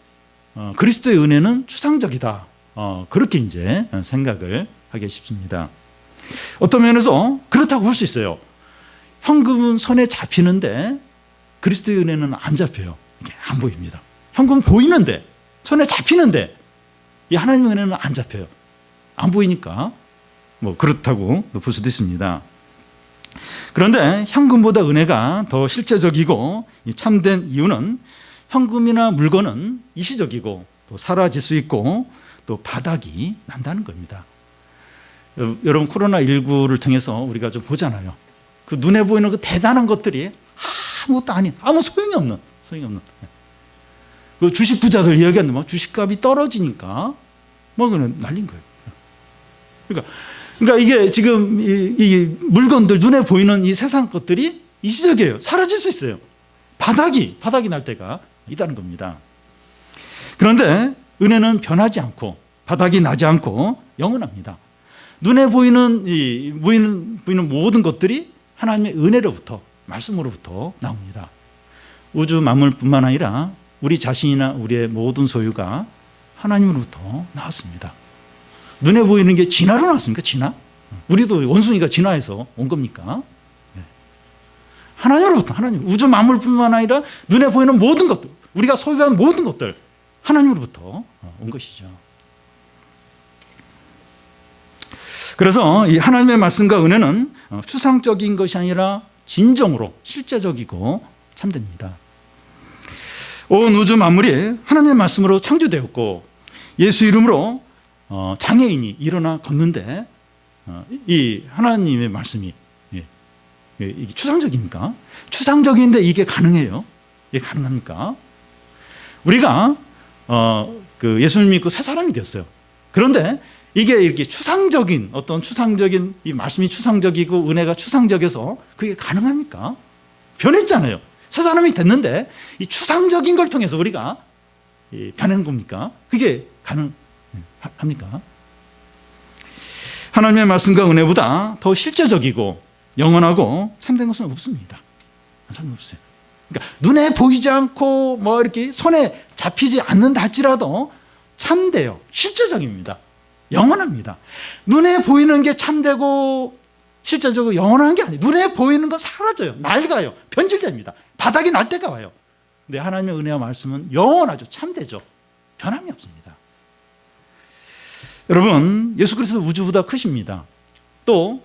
S1: 그리스도의 은혜는 추상적이다. 그렇게 이제 생각을 하기 쉽습니다. 어떤 면에서 그렇다고 볼 수 있어요. 현금은 손에 잡히는데 그리스도의 은혜는 안 잡혀요. 이게 안 보입니다. 현금은 보이는데 손에 잡히는데 이 하나님의 은혜는 안 잡혀요. 안 보이니까 뭐 그렇다고 볼 수도 있습니다. 그런데 현금보다 은혜가 더 실제적이고 참된 이유는 현금이나 물건은 일시적이고 또 사라질 수 있고 또 바닥이 난다는 겁니다. 여러분 코로나19를 통해서 우리가 좀 보잖아요. 그 눈에 보이는 그 대단한 것들이 아무것도 아닌 아무 소용이 없는 그 주식 부자들 이야기하는데 막 주식값이 떨어지니까 뭐 그냥 날린 거예요. 그러니까 이게 지금 이 물건들 눈에 보이는 이 세상 것들이 일시적이에요. 사라질 수 있어요. 바닥이 날 때가 있다는 겁니다. 그런데 은혜는 변하지 않고 바닥이 나지 않고 영원합니다. 눈에 보이는 모든 것들이 하나님의 은혜로부터 말씀으로부터 나옵니다. 우주 만물뿐만 아니라 우리 자신이나 우리의 모든 소유가 하나님으로부터 나왔습니다. 눈에 보이는 게 진화로 나왔습니까? 진화? 우리도 원숭이가 진화해서 온 겁니까? 하나님으로부터 하나님 우주 만물뿐만 아니라 눈에 보이는 모든 것들 우리가 소유한 모든 것들 하나님으로부터 온 것이죠. 그래서 이 하나님의 말씀과 은혜는 추상적인 것이 아니라 진정으로 실제적이고 참됩니다. 온 우주 만물이 하나님의 말씀으로 창조되었고 예수 이름으로 장애인이 일어나 걷는데 이 하나님의 말씀이 이게 추상적입니까? 추상적인데 이게 가능해요? 이게 가능합니까? 우리가 그 예수님 믿고 새 사람이 되었어요. 그런데 이게 이렇게 추상적인 이 말씀이 추상적이고 은혜가 추상적이어서 그게 가능합니까? 변했잖아요. 새 사람이 됐는데 이 추상적인 걸 통해서 우리가 변한 겁니까? 그게 가능합니까? 하나님의 말씀과 은혜보다 더 실제적이고 영원하고 참된 것은 없습니다. 참된 없어요. 그러니까 눈에 보이지 않고 뭐 이렇게 손에 잡히지 않는다 할지라도 참돼요. 실제적입니다. 영원합니다. 눈에 보이는 게 참되고 실제적으로 영원한 게 아니에요. 눈에 보이는 건 사라져요. 낡아요. 변질됩니다. 바닥이 날 때가 와요. 근데 하나님의 은혜와 말씀은 영원하죠. 참되죠. 변함이 없습니다. 여러분, 예수 그리스도 우주보다 크십니다. 또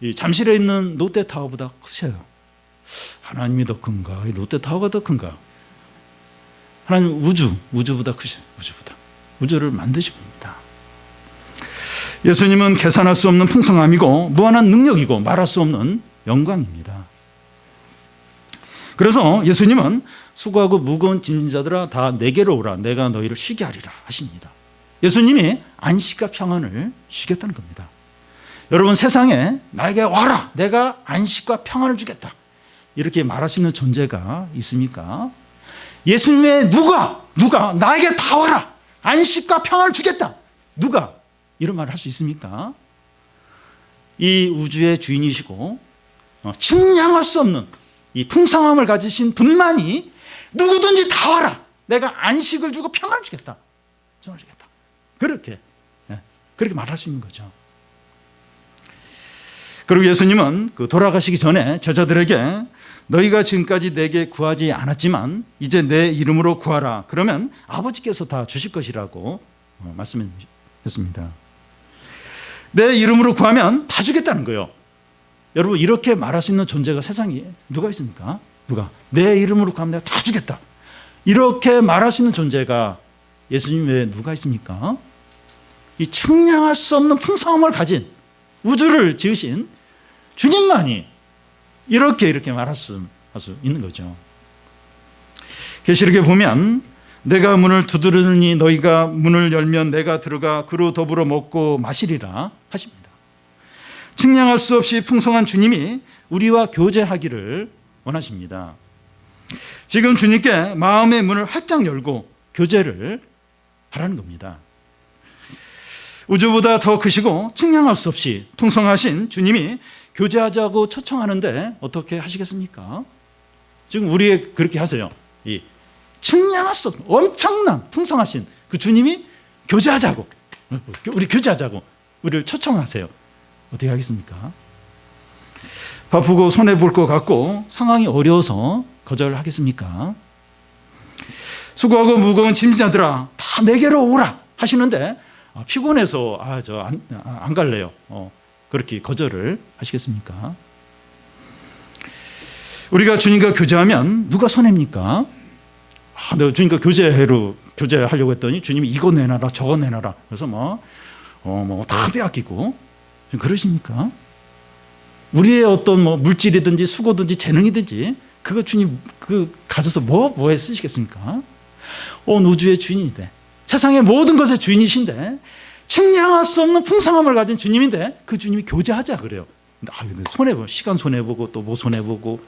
S1: 이 잠실에 있는 롯데타워보다 크셔요. 하나님이 더 큰가? 롯데타워가 더 큰가? 하나님 우주보다 크셔요. 우주를 만드십니다. 예수님은 계산할 수 없는 풍성함이고 무한한 능력이고 말할 수 없는 영광입니다. 그래서 예수님은 수고하고 무거운 짐진 자들아 다 내게로 오라 내가 너희를 쉬게 하리라 하십니다. 예수님이 안식과 평안을 주겠다는 겁니다. 여러분, 세상에 나에게 와라, 내가 안식과 평안을 주겠다, 이렇게 말할 수 있는 존재가 있습니까? 예수님 외에 누가 나에게 다 와라, 안식과 평안을 주겠다, 누가 이런 말을 할 수 있습니까? 이 우주의 주인이시고 측량할 수 없는 이 풍성함을 가지신 분만이 누구든지 다 와라, 내가 안식을 주고 평안을 주겠다, 평안을 주겠다, 그렇게 말할 수 있는 거죠. 그리고 예수님은 그 돌아가시기 전에 제자들에게 너희가 지금까지 내게 구하지 않았지만 이제 내 이름으로 구하라, 그러면 아버지께서 다 주실 것이라고 말씀했습니다. 내 이름으로 구하면 다 주겠다는 거예요. 여러분, 이렇게 말할 수 있는 존재가 세상에 누가 있습니까? 누가? 내 이름으로 구하면 내가 다 주겠다, 이렇게 말할 수 있는 존재가 예수님 외에 누가 있습니까? 이 측량할 수 없는 풍성함을 가진 우주를 지으신 주님만이 이렇게 말할 수 있는 거죠. 계시록에 보면 내가 문을 두드리니 너희가 문을 열면 내가 들어가 그로 더불어 먹고 마시리라 하십니다. 측량할 수 없이 풍성한 주님이 우리와 교제하기를 원하십니다. 지금 주님께 마음의 문을 활짝 열고 교제를 하라는 겁니다. 우주보다 더 크시고 측량할 수 없이 풍성하신 주님이 교제하자고 초청하는데 어떻게 하시겠습니까? 지금 우리 그렇게 하세요. 이 측량할 수 없는 엄청난 풍성하신 그 주님이 교제하자고, 우리 교제하자고 우리를 초청하세요. 어떻게 하겠습니까? 바쁘고 손해볼 것 같고 상황이 어려워서 거절하겠습니까? 수고하고 무거운 짐자들아 다 내게로 오라 하시는데 피곤해서 안 갈래요, 그렇게 거절을 하시겠습니까? 우리가 주님과 교제하면 누가 손해입니까? 내가 주님과 교제하려고 했더니 주님이 이거 내놔라 저거 내놔라, 그래서 다 빼앗기고 그러십니까? 우리의 어떤 물질이든지 수고든지 재능이든지 그거 주님 가져서 뭐에 쓰시겠습니까? 온 우주의 주인인데, 세상의 모든 것의 주인이신데, 측량할 수 없는 풍성함을 가진 주님인데 그 주님이 교제하자 그래요. 근데 손해보고, 시간 손해보고 또 뭐 손해보고,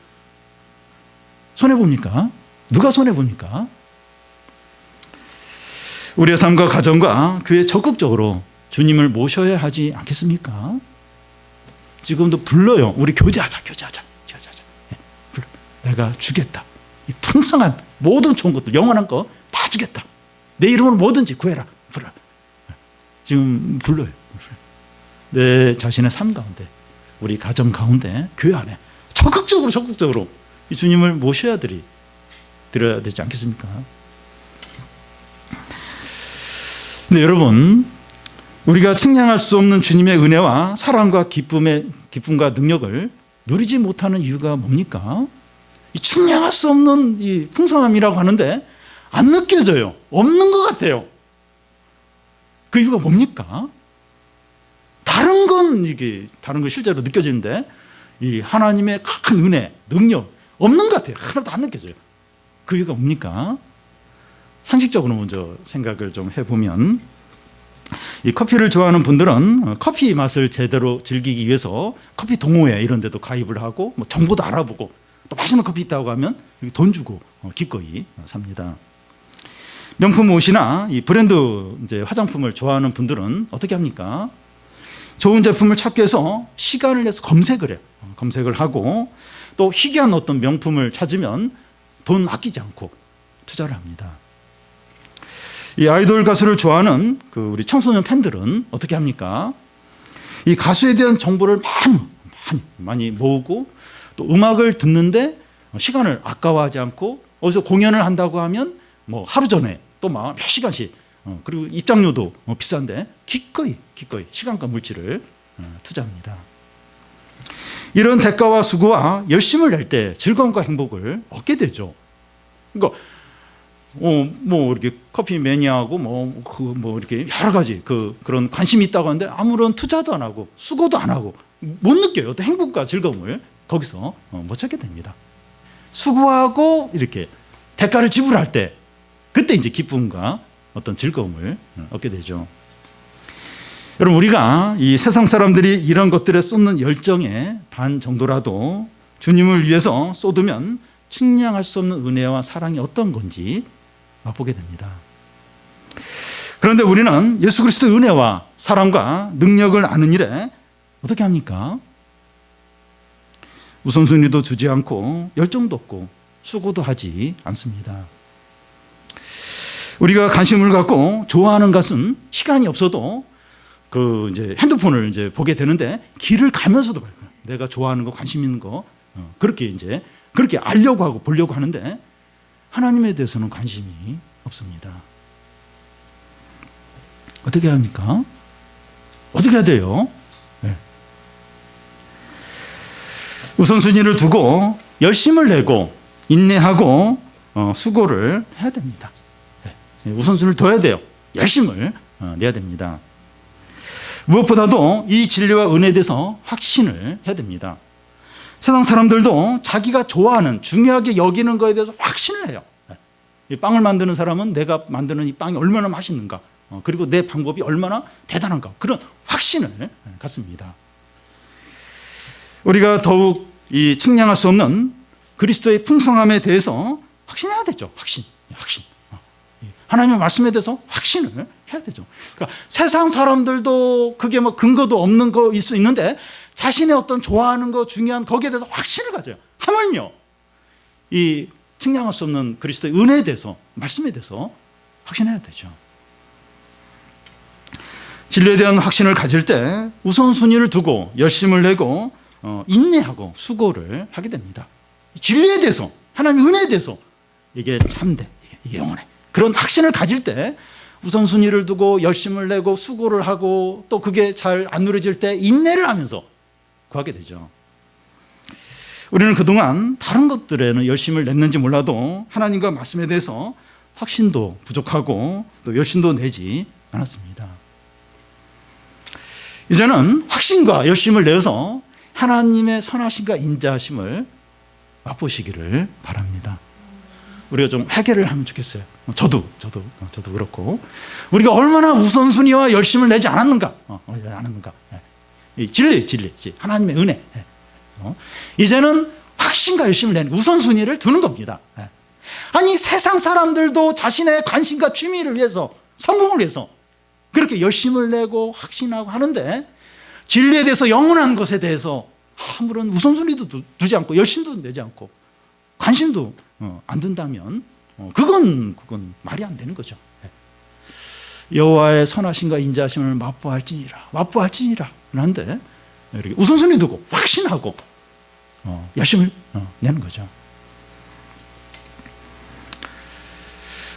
S1: 손해봅니까? 누가 손해봅니까? 우리의 삶과 가정과 교회 적극적으로 주님을 모셔야 하지 않겠습니까? 지금도 불러요. 우리 교제하자. 불러. 내가 주겠다. 이 풍성한 모든 좋은 것들, 영원한 거 다 주겠다. 내 이름으로 뭐든지 구해라. 불러. 지금 불러요. 내 자신의 삶 가운데, 우리 가정 가운데, 교회 안에 적극적으로 이 주님을 모셔야 드려야 되지 않겠습니까? 근데 여러분, 우리가 측량할 수 없는 주님의 은혜와 사랑과 기쁨과 능력을 누리지 못하는 이유가 뭡니까? 이 측량할 수 없는 이 풍성함이라고 하는데 안 느껴져요. 없는 것 같아요. 그 이유가 뭡니까? 다른 건 실제로 느껴지는데 이 하나님의 큰 은혜, 능력 없는 것 같아요. 하나도 안 느껴져요. 그 이유가 뭡니까? 상식적으로 먼저 생각을 좀 해보면, 이 커피를 좋아하는 분들은 커피 맛을 제대로 즐기기 위해서 커피 동호회 이런 데도 가입을 하고 정보도 알아보고 또 맛있는 커피 있다고 하면 돈 주고 기꺼이 삽니다. 명품 옷이나 이 브랜드 화장품을 좋아하는 분들은 어떻게 합니까? 좋은 제품을 찾기 위해서 시간을 내서 검색을 해요. 검색을 하고 또 희귀한 어떤 명품을 찾으면 돈 아끼지 않고 투자를 합니다. 이 아이돌 가수를 좋아하는 우리 청소년 팬들은 어떻게 합니까? 이 가수에 대한 정보를 많이 모으고 또 음악을 듣는데 시간을 아까워하지 않고, 어디서 공연을 한다고 하면 하루 전에 또 몇 시간씩, 그리고 입장료도 비싼데 기꺼이 시간과 물질을 투자합니다. 이런 대가와 수고와 열심을 낼 때 즐거움과 행복을 얻게 되죠. 그러니까 이렇게 커피 매니아하고 이렇게 여러 가지 그런 관심이 있다고 하는데 아무런 투자도 안 하고 수고도 안 하고 못 느껴요. 어떤 행복과 즐거움을 거기서 못 찾게 됩니다. 수고하고 이렇게 대가를 지불할 때 그때 이제 기쁨과 어떤 즐거움을 얻게 되죠. 여러분, 우리가 이 세상 사람들이 이런 것들에 쏟는 열정의 반 정도라도 주님을 위해서 쏟으면 측량할 수 없는 은혜와 사랑이 어떤 건지 맛보게 됩니다. 그런데 우리는 예수 그리스도의 은혜와 사랑과 능력을 아는 일에 어떻게 합니까? 우선순위도 두지 않고 열정도 없고 수고도 하지 않습니다. 우리가 관심을 갖고 좋아하는 것은 시간이 없어도 이제 핸드폰을 이제 보게 되는데 길을 가면서도 봐요. 내가 좋아하는 거, 관심 있는 거 그렇게 알려고 하고 보려고 하는데 하나님에 대해서는 관심이 없습니다. 어떻게 합니까? 어떻게 해야 돼요? 네. 우선순위를 두고 열심을 내고 인내하고 수고를 해야 됩니다. 네. 우선순위를 둬야 돼요. 열심을 내야 됩니다. 무엇보다도 이 진리와 은혜에 대해서 확신을 해야 됩니다. 세상 사람들도 자기가 좋아하는 중요하게 여기는 것에 대해서 확신을 해요. 이 빵을 만드는 사람은 내가 만드는 이 빵이 얼마나 맛있는가, 그리고 내 방법이 얼마나 대단한가, 그런 확신을 갖습니다. 우리가 더욱 이 측량할 수 없는 그리스도의 풍성함에 대해서 확신해야 되죠. 확신. 하나님의 말씀에 대해서 확신을 해야 되죠. 그러니까 세상 사람들도 그게 뭐 근거도 없는 거일 수 있는데 자신의 어떤 좋아하는 거, 중요한 거기에 대해서 확신을 가져요. 하물며 이 측량할 수 없는 그리스도의 은혜에 대해서, 말씀에 대해서 확신해야 되죠. 진리에 대한 확신을 가질 때 우선순위를 두고 열심을 내고 인내하고 수고를 하게 됩니다. 진리에 대해서, 하나님의 은혜에 대해서 이게 참돼, 이게 영원해, 그런 확신을 가질 때 우선순위를 두고 열심을 내고 수고를 하고 또 그게 잘 안 누려질 때 인내를 하면서 구하게 되죠. 우리는 그동안 다른 것들에는 열심을 냈는지 몰라도 하나님과 말씀에 대해서 확신도 부족하고 또 열심도 내지 않았습니다. 이제는 확신과 열심을 내서 하나님의 선하심과 인자하심을 맛보시기를 바랍니다. 우리가 좀 회개를 하면 좋겠어요. 저도 그렇고 우리가 얼마나 우선순위와 열심을 내지 않았는가. 진리, 하나님의 은혜. 이제는 확신과 열심을 내는 우선순위를 두는 겁니다. 아니, 세상 사람들도 자신의 관심과 취미를 위해서, 성공을 위해서 그렇게 열심을 내고 확신하고 하는데 진리에 대해서, 영원한 것에 대해서 아무런 우선순위도 두지 않고 열심도 내지 않고 관심도 안 둔다면 그건 말이 안 되는 거죠. 여호와의 선하심과 인자하심을 맛보할지니라 하는데 이렇게 우선순위 두고 확신하고 열심을 내는 거죠.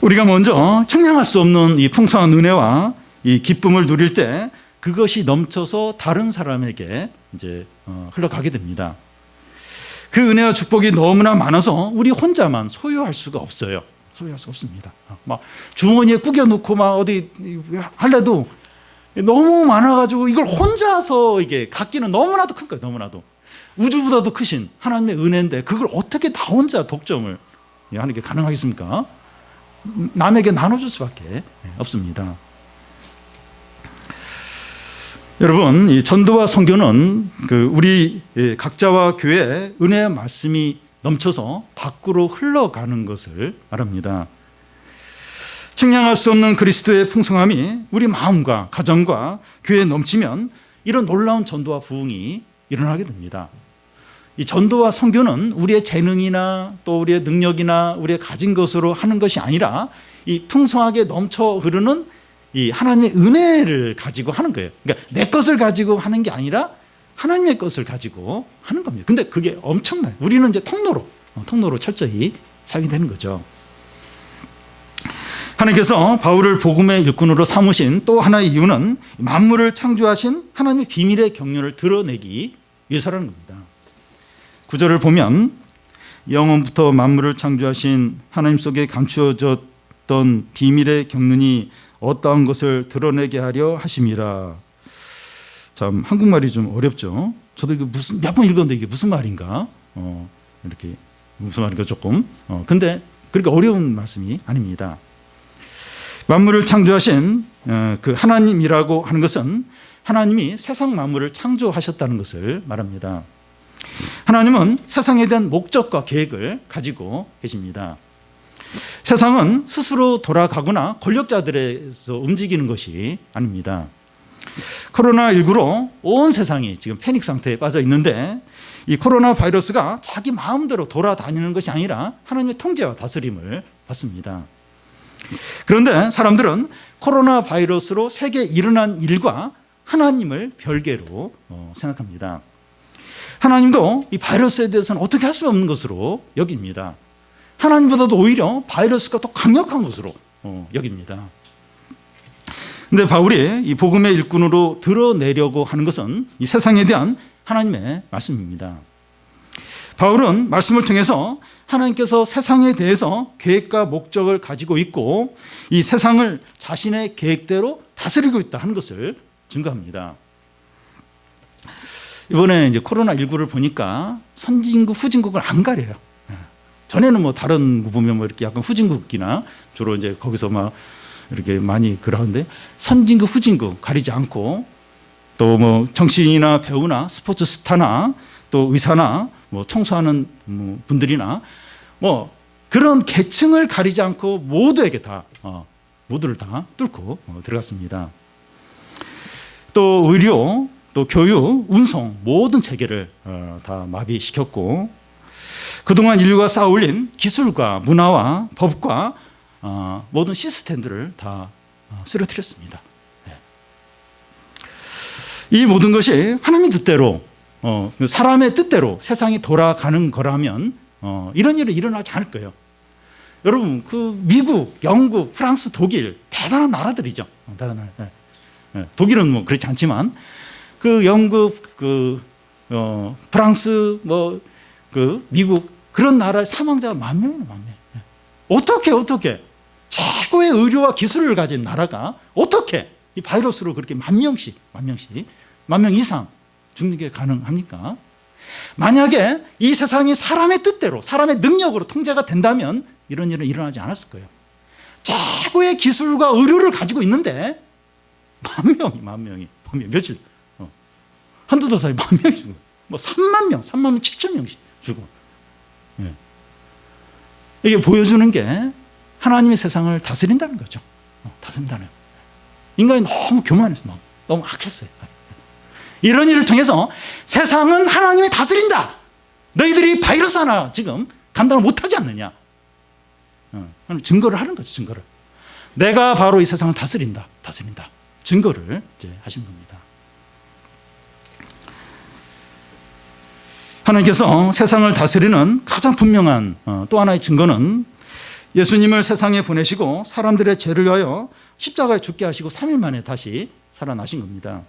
S1: 우리가 먼저 측량할 수 없는 이 풍성한 은혜와 이 기쁨을 누릴 때 그것이 넘쳐서 다른 사람에게 이제 흘러가게 됩니다. 그 은혜와 축복이 너무나 많아서 우리 혼자만 소유할 수가 없어요. 소유할 수가 없습니다. 막 주머니에 구겨 넣고 막 어디 할래도 너무 많아가지고 이걸 혼자서 이게 갖기는 너무나도 큰 거예요. 너무나도 우주보다도 크신 하나님의 은혜인데 그걸 어떻게 나 혼자 독점을 하는 게 가능하겠습니까? 남에게 나눠줄 수밖에 없습니다. 여러분, 이 전도와 선교는 우리 각자와 교회에 은혜의 말씀이 넘쳐서 밖으로 흘러가는 것을 말합니다. 측량할 수 없는 그리스도의 풍성함이 우리 마음과 가정과 교회에 넘치면 이런 놀라운 전도와 부흥이 일어나게 됩니다. 이 전도와 선교는 우리의 재능이나 또 우리의 능력이나 우리의 가진 것으로 하는 것이 아니라 이 풍성하게 넘쳐 흐르는 이 하나님의 은혜를 가지고 하는 거예요. 그러니까 내 것을 가지고 하는 게 아니라 하나님의 것을 가지고 하는 겁니다. 근데 그게 엄청나요. 우리는 이제 통로로 철저히 사용이 되는 거죠. 하나님께서 바울을 복음의 일꾼으로 삼으신 또 하나의 이유는 만물을 창조하신 하나님의 비밀의 경륜을 드러내기 위해서라는 겁니다. 9절을 보면 영원부터 만물을 창조하신 하나님 속에 감추어졌던 비밀의 경륜이 어떠한 것을 드러내게 하려 하심이라. 참 한국말이 좀 어렵죠. 저도 이거 몇 번 읽었는데 이게 무슨 말인가? 이렇게 무슨 말인가 조금. 근데 그렇게 어려운 말씀이 아닙니다. 만물을 창조하신 그 하나님이라고 하는 것은 하나님이 세상 만물을 창조하셨다는 것을 말합니다. 하나님은 세상에 대한 목적과 계획을 가지고 계십니다. 세상은 스스로 돌아가거나 권력자들에서 움직이는 것이 아닙니다. 코로나19로 온 세상이 지금 패닉 상태에 빠져 있는데 이 코로나 바이러스가 자기 마음대로 돌아다니는 것이 아니라 하나님의 통제와 다스림을 받습니다. 그런데 사람들은 코로나 바이러스로 세계에 일어난 일과 하나님을 별개로 생각합니다. 하나님도 이 바이러스에 대해서는 어떻게 할 수 없는 것으로 여깁니다. 하나님보다도 오히려 바이러스가 더 강력한 것으로 여깁니다. 그런데 바울이 이 복음의 일꾼으로 드러내려고 하는 것은 이 세상에 대한 하나님의 말씀입니다. 바울은 말씀을 통해서 하나님께서 세상에 대해서 계획과 목적을 가지고 있고 이 세상을 자신의 계획대로 다스리고 있다 하는 것을 증거합니다. 이번에 이제 코로나19를 보니까 선진국, 후진국을 안 가려요. 전에는 뭐 다른 거 보면 뭐 이렇게 약간 후진국이나 주로 이제 거기서 막 이렇게 많이 그러는데 선진국, 후진국 가리지 않고 또 뭐 정치인이나 배우나 스포츠 스타나 또 의사나 뭐 청소하는 분들이나 뭐 그런 계층을 가리지 않고 모두에게 다 모두를 다 뚫고 들어갔습니다. 또 의료, 또 교육, 운송 모든 체계를 다 마비시켰고 그동안 인류가 쌓아올린 기술과 문화와 법과 모든 시스템들을 다 쓰러뜨렸습니다. 이 모든 것이 하나님의 뜻대로 사람의 뜻대로 세상이 돌아가는 거라면 이런 일은 일어나지 않을 거예요. 여러분 그 미국, 영국, 프랑스, 독일 대단한 나라들이죠. 대단한 나라. 독일은 뭐 그렇지 않지만 그 영국, 프랑스, 뭐 그 미국 그런 나라의 사망자가 10,000명이나 10,000명. 어떻게 최고의 의료와 기술을 가진 나라가 어떻게 이 바이러스로 그렇게 10,000명씩 10,000명 이상 죽는 게 가능합니까? 만약에 이 세상이 사람의 뜻대로 사람의 능력으로 통제가 된다면 이런 일은 일어나지 않았을 거예요. 최고의 기술과 의료를 가지고 있는데 10,000명이 며칠 한두 달 사이 10,000명이 죽어. 뭐 30,000명, 37,000명씩 죽어. 이게 보여주는 게 하나님의 세상을 다스린다는 거죠. 다스린다는. 인간이 너무 교만해서 너무 악했어요. 이런 일을 통해서 세상은 하나님이 다스린다. 너희들이 바이러스 하나 지금 감당을 못하지 않느냐. 증거를 하는 거죠. 증거를. 내가 바로 이 세상을 다스린다. 증거를 이제 하신 겁니다. 하나님께서 세상을 다스리는 가장 분명한 또 하나의 증거는 예수님을 세상에 보내시고 사람들의 죄를 위하여 십자가에 죽게 하시고 3일 만에 다시 살아나신 겁니다.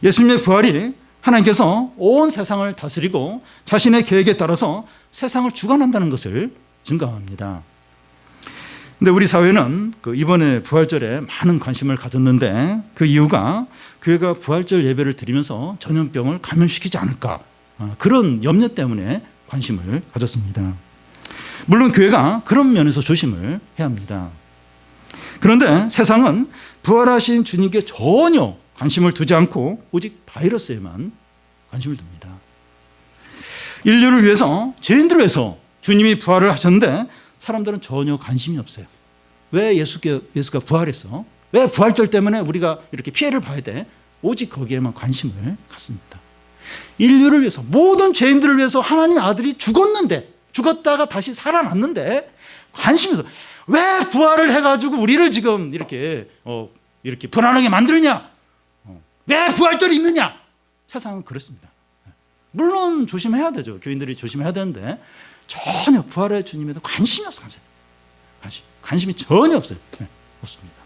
S1: 예수님의 부활이 하나님께서 온 세상을 다스리고 자신의 계획에 따라서 세상을 주관한다는 것을 증거합니다. 근데 우리 사회는 이번에 부활절에 많은 관심을 가졌는데 그 이유가 교회가 부활절 예배를 드리면서 전염병을 감염시키지 않을까 그런 염려 때문에 관심을 가졌습니다. 물론 교회가 그런 면에서 조심을 해야 합니다. 그런데 세상은 부활하신 주님께 전혀 관심을 두지 않고 오직 바이러스에만 관심을 둡니다. 인류를 위해서 죄인들을 위해서 주님이 부활을 하셨는데 사람들은 전혀 관심이 없어요. 왜 예수가 부활했어? 왜 부활절 때문에 우리가 이렇게 피해를 봐야 돼? 오직 거기에만 관심을 갖습니다. 인류를 위해서 모든 죄인들을 위해서 하나님의 아들이 죽었다가 다시 살아났는데 관심이 없어. 왜 부활을 해가지고 우리를 지금 이렇게 불안하게 만드느냐? 왜 부활절이 있느냐? 세상은 그렇습니다. 물론 조심해야 되죠. 교인들이 조심해야 되는데 전혀 부활의 주님에도 관심이 없어. 관심이 전혀 없어요. 없습니다.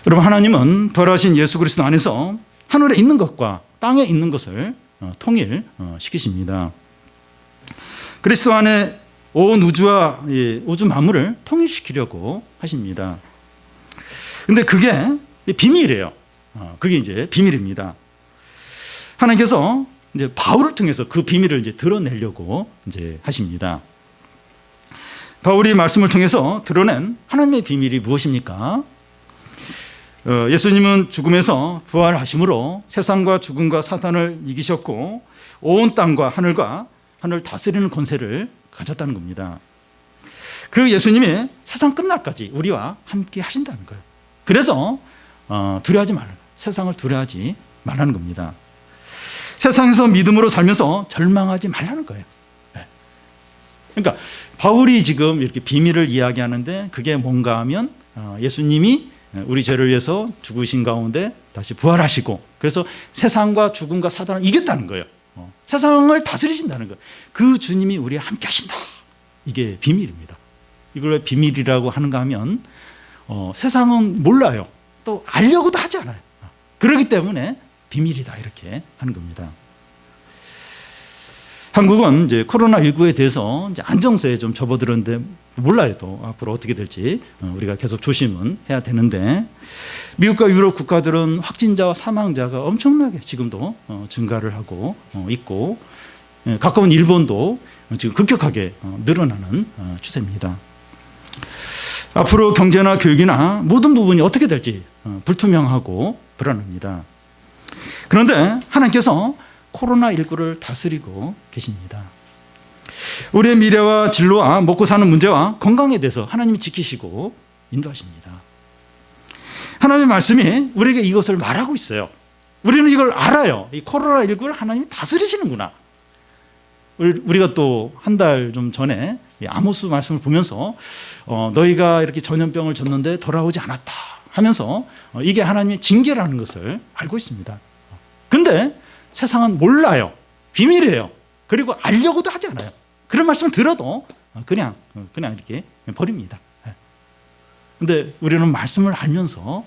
S1: 여러분 하나님은 부활하신 예수 그리스도 안에서 하늘에 있는 것과 땅에 있는 것을 통일시키십니다. 그리스도 안에 온 우주와 우주 만물을 통일시키려고 하십니다. 그런데 그게 비밀이에요. 그게 이제 비밀입니다. 하나님께서 이제 바울을 통해서 그 비밀을 이제 드러내려고 이제 하십니다. 바울이 말씀을 통해서 드러낸 하나님의 비밀이 무엇입니까? 예수님은 죽음에서 부활하심으로 세상과 죽음과 사탄을 이기셨고 온 땅과 하늘과 하늘을 다스리는 권세를 가졌다는 겁니다. 그 예수님이 세상 끝날까지 우리와 함께 하신다는 거예요. 그래서 두려워하지 말라는 거예요. 세상을 두려워하지 말라는 겁니다. 세상에서 믿음으로 살면서 절망하지 말라는 거예요. 그러니까 바울이 지금 이렇게 비밀을 이야기하는데 그게 뭔가 하면 예수님이 우리 죄를 위해서 죽으신 가운데 다시 부활하시고 그래서 세상과 죽음과 사단을 이겼다는 거예요. 세상을 다스리신다는 거예요. 그 주님이 우리와 함께 하신다. 이게 비밀입니다. 이걸 왜 비밀이라고 하는가 하면 세상은 몰라요. 또 알려고도 하지 않아요. 그렇기 때문에 비밀이다 이렇게 하는 겁니다. 한국은 이제 코로나19에 대해서 이제 안정세에 좀 접어들었는데 몰라요. 또 앞으로 어떻게 될지 우리가 계속 조심은 해야 되는데 미국과 유럽 국가들은 확진자와 사망자가 엄청나게 지금도 증가를 하고 있고 가까운 일본도 지금 급격하게 늘어나는 추세입니다. 앞으로 경제나 교육이나 모든 부분이 어떻게 될지 불투명하고 불안합니다. 그런데 하나님께서 코로나19를 다스리고 계십니다. 우리의 미래와 진로와 먹고 사는 문제와 건강에 대해서 하나님이 지키시고 인도하십니다. 하나님의 말씀이 우리에게 이것을 말하고 있어요. 우리는 이걸 알아요. 이 코로나19를 하나님이 다스리시는구나. 우리가 또 한 달 좀 전에 아모스 말씀을 보면서 너희가 이렇게 전염병을 줬는데 돌아오지 않았다 하면서 이게 하나님의 징계라는 것을 알고 있습니다. 근데 세상은 몰라요. 비밀이에요. 그리고 알려고도 하지 않아요. 그런 말씀을 들어도 그냥 이렇게 버립니다. 근데 우리는 말씀을 알면서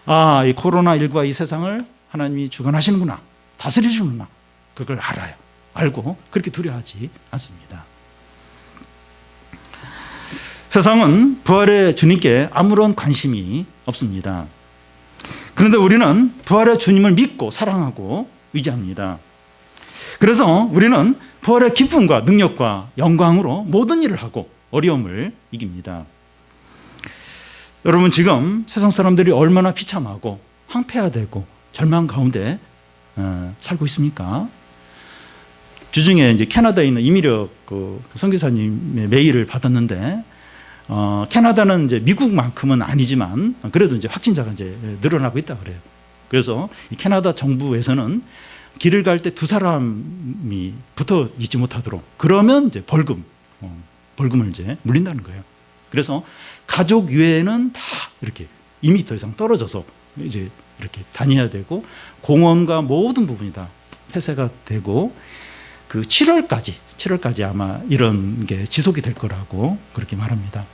S1: 이 코로나19가 이 세상을 하나님이 주관하시는구나. 다스리시는구나. 그걸 알아요. 알고 그렇게 두려워하지 않습니다. 세상은 부활의 주님께 아무런 관심이 없습니다. 그런데 우리는 부활의 주님을 믿고 사랑하고 의지합니다. 그래서 우리는 부활의 기쁨과 능력과 영광으로 모든 일을 하고 어려움을 이깁니다. 여러분 지금 세상 사람들이 얼마나 비참하고 황폐화되고 절망 가운데 살고 있습니까? 주중에 이제 캐나다에 있는 이미력 선교사님의 메일을 받았는데 캐나다는 이제 미국만큼은 아니지만 그래도 이제 확진자가 이제 늘어나고 있다 그래요. 그래서 캐나다 정부에서는 길을 갈 때 두 사람이 붙어 있지 못하도록 그러면 이제 벌금을 이제 물린다는 거예요. 그래서 가족 외에는 다 이렇게 2m 이상 떨어져서 이제 이렇게 다녀야 되고 공원과 모든 부분이 다 폐쇄가 되고 그 7월까지 아마 이런 게 지속이 될 거라고 그렇게 말합니다.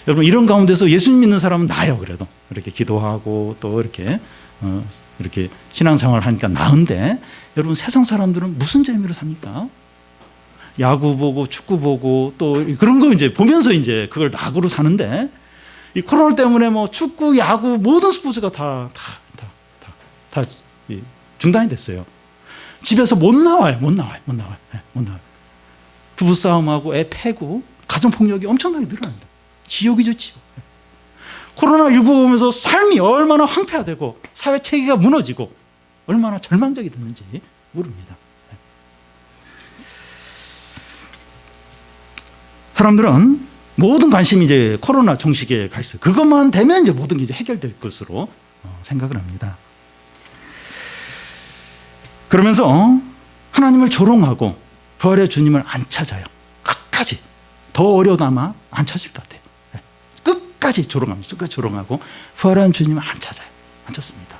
S1: 여러분 이런 가운데서 예수님 믿는 사람은 나아요. 그래도 이렇게 기도하고 또 이렇게 신앙생활을 하니까 나은데 여러분 세상 사람들은 무슨 재미로 삽니까? 야구 보고 축구 보고 또 그런 거 이제 보면서 이제 그걸 낙으로 사는데 이 코로나 때문에 뭐 축구, 야구 모든 스포츠가 다 중단이 됐어요. 집에서 못 나와요. 부부싸움하고 애 패고 가정폭력이 엄청나게 늘어납니다. 지옥이죠, 지옥. 코로나19 오면서 삶이 얼마나 황폐화되고 사회 체계가 무너지고 얼마나 절망적이 됐는지 모릅니다. 사람들은 모든 관심이 이제 코로나 종식에 가 있어요. 그것만 되면 이제 모든 게 이제 해결될 것으로 생각을 합니다. 그러면서 하나님을 조롱하고 부활의 주님을 안 찾아요. 끝까지. 더 어려워도 아마 안 찾을 것 같아요. 끝까지 조롱하고 부활한 주님을 안 찾아요. 안 찾습니다.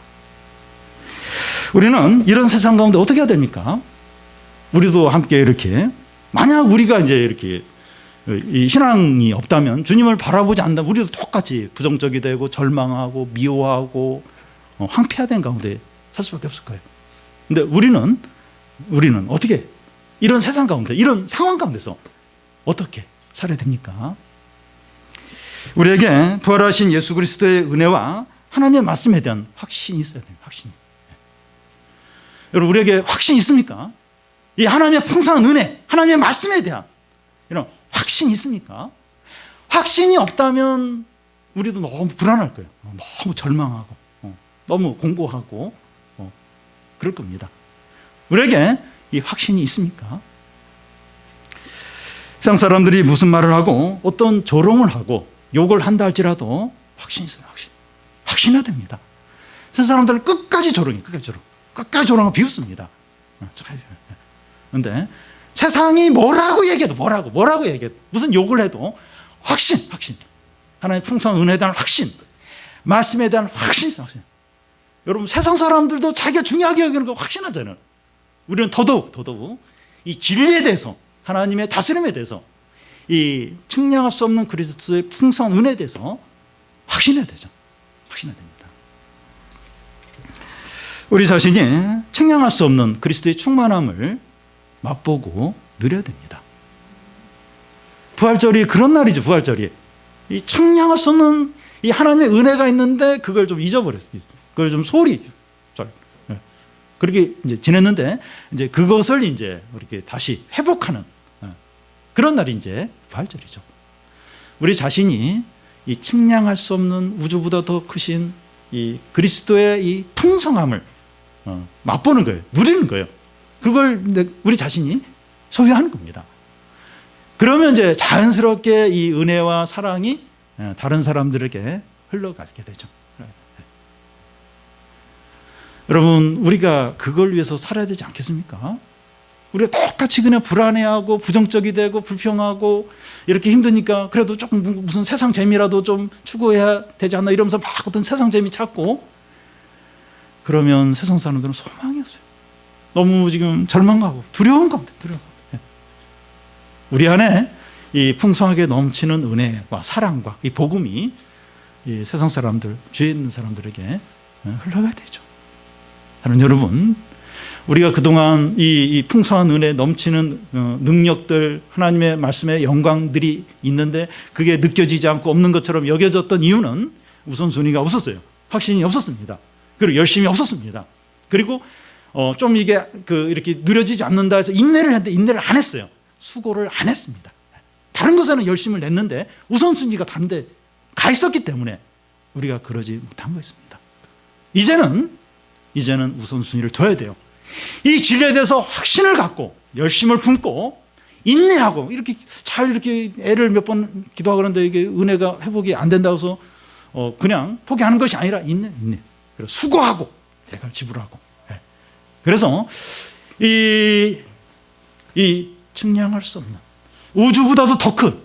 S1: 우리는 이런 세상 가운데 어떻게 해야 됩니까? 우리도 함께 이렇게 만약 우리가 이제 이렇게 이 신앙이 없다면 주님을 바라보지 않는다면 우리도 똑같이 부정적이 되고 절망하고 미워하고 황폐화된 가운데 살 수밖에 없을 거예요. 근데 우리는 어떻게 이런 세상 가운데 이런 상황 가운데서 어떻게 살아야 됩니까? 우리에게 부활하신 예수 그리스도의 은혜와 하나님의 말씀에 대한 확신이 있어야 됩니다. 확신이. 여러분 우리에게 확신이 있습니까? 이 하나님의 풍성한 은혜, 하나님의 말씀에 대한 이런 확신이 있습니까? 확신이 없다면 우리도 너무 불안할 거예요. 너무 절망하고 너무 공고하고 그럴 겁니다. 우리에게 이 확신이 있습니까? 세상 사람들이 무슨 말을 하고 어떤 조롱을 하고 욕을 한다 할지라도 확신이 있어요. 확신해야 됩니다. 세상 사람들은 끝까지 조롱하고 비웃습니다. 그런데 세상이 뭐라고 얘기해도 무슨 욕을 해도 확신. 하나님의 풍성한 은혜에 대한 확신, 말씀에 대한 확신. 여러분, 세상 사람들도 자기가 중요하게 여기는 거 확신하잖아요. 우리는 더더욱 이 진리에 대해서, 하나님의 다스림에 대해서, 이 측량할 수 없는 그리스도의 풍성한 은혜에 대해서 확신해야 되죠. 확신해야 됩니다. 우리 자신이 측량할 수 없는 그리스도의 충만함을 맛보고 누려야 됩니다. 부활절이 그런 날이죠. 부활절이 이 측량할 수 없는 이 하나님의 은혜가 있는데 그걸 좀 잊어버렸어요. 그걸 좀 소홀히 그렇게 이제 지냈는데 이제 그것을 이제 이렇게 다시 회복하는 그런 날이 이제 부활절이죠. 우리 자신이 이 측량할 수 없는 우주보다 더 크신 이 그리스도의 이 풍성함을 맛보는 거예요. 누리는 거예요. 그걸 우리 자신이 소유하는 겁니다. 그러면 이제 자연스럽게 이 은혜와 사랑이 다른 사람들에게 흘러가게 되죠. 여러분, 우리가 그걸 위해서 살아야 되지 않겠습니까? 우리가 똑같이 그냥 불안해하고 부정적이 되고 불평하고 이렇게 힘드니까 그래도 조금 무슨 세상 재미라도 좀 추구해야 되지 않나 이러면서 막 어떤 세상 재미 찾고 그러면 세상 사람들은 소망이 없어요. 너무 지금 절망하고 두려운 가운데. 우리 안에 이 풍성하게 넘치는 은혜와 사랑과 이 복음이 이 세상 사람들, 죄 있는 사람들에게 흘러가야 되죠. 하는 여러분, 우리가 그동안 이 풍성한 은혜 넘치는 능력들, 하나님의 말씀의 영광들이 있는데 그게 느껴지지 않고 없는 것처럼 여겨졌던 이유는 우선순위가 없었어요. 확신이 없었습니다. 그리고 열심이 없었습니다. 그리고 좀 이게 이렇게 누려지지 않는다 해서 인내를 했는데 인내를 안 했어요. 수고를 안 했습니다. 다른 것에는 열심을 냈는데 우선순위가 다른 데 가 있었기 때문에 우리가 그러지 못한 것입니다. 이제는 우선순위를 둬야 돼요. 이 진리에 대해서 확신을 갖고 열심을 품고 인내하고 이렇게 애를 몇 번 기도하고 그러는데 이게 은혜가 회복이 안 된다고 해서 그냥 포기하는 것이 아니라 인내. 그리고 수고하고 대가를 지불하고. 그래서 이 측량할 수 없는 우주보다도 더 큰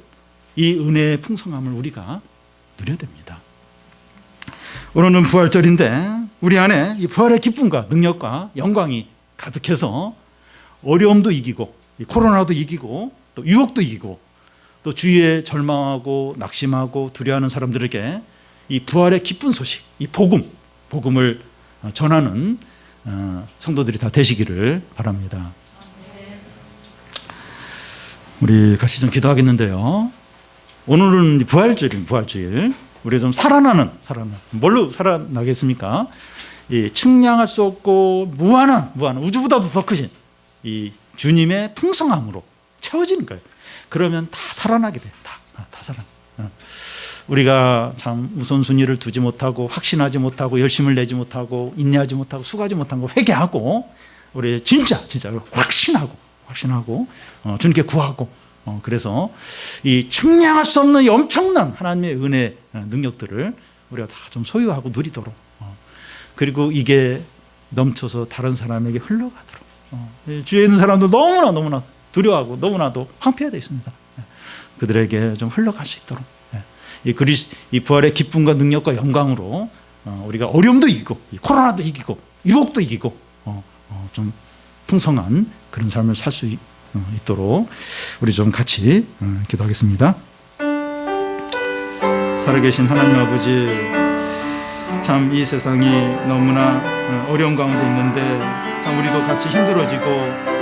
S1: 이 은혜의 풍성함을 우리가 누려야 됩니다. 오늘은 부활절인데 우리 안에 이 부활의 기쁨과 능력과 영광이 가득해서 어려움도 이기고 코로나도 이기고 또 유혹도 이기고 또 주위에 절망하고 낙심하고 두려워하는 사람들에게 이 부활의 기쁜 소식, 이 복음을 전하는 성도들이 다 되시기를 바랍니다. 우리 같이 좀 기도하겠는데요. 오늘은 부활주일입니다. 부활주일. 우리가 좀 살아나는 뭘로 살아나겠습니까? 이 측량할 수 없고 무한한 우주보다도 더 크신 이 주님의 풍성함으로 채워지는 거예요. 그러면 다 살아나게 돼요. 다 살아나. 우리가 참 우선순위를 두지 못하고 확신하지 못하고 열심을 내지 못하고 인내하지 못하고 수고하지 못한 거 회개하고 우리 진짜로 확신하고 주님께 구하고 그래서 이 측량할 수 없는 이 엄청난 하나님의 은혜 능력들을 우리가 다 좀 소유하고 누리도록 그리고 이게 넘쳐서 다른 사람에게 흘러가도록 주위에 있는 사람도 너무나 두려워하고 너무나도 황폐화되어 있습니다. 그들에게 좀 흘러갈 수 있도록 이 부활의 기쁨과 능력과 영광으로 우리가 어려움도 이기고 코로나도 이기고 유혹도 이기고 좀 풍성한 그런 삶을 살 수 있도록 우리 좀 같이 기도하겠습니다. 살아계신 하나님 아버지, 참 이 세상이 너무나 어려운 가운데 있는데 참 우리도 같이 힘들어지고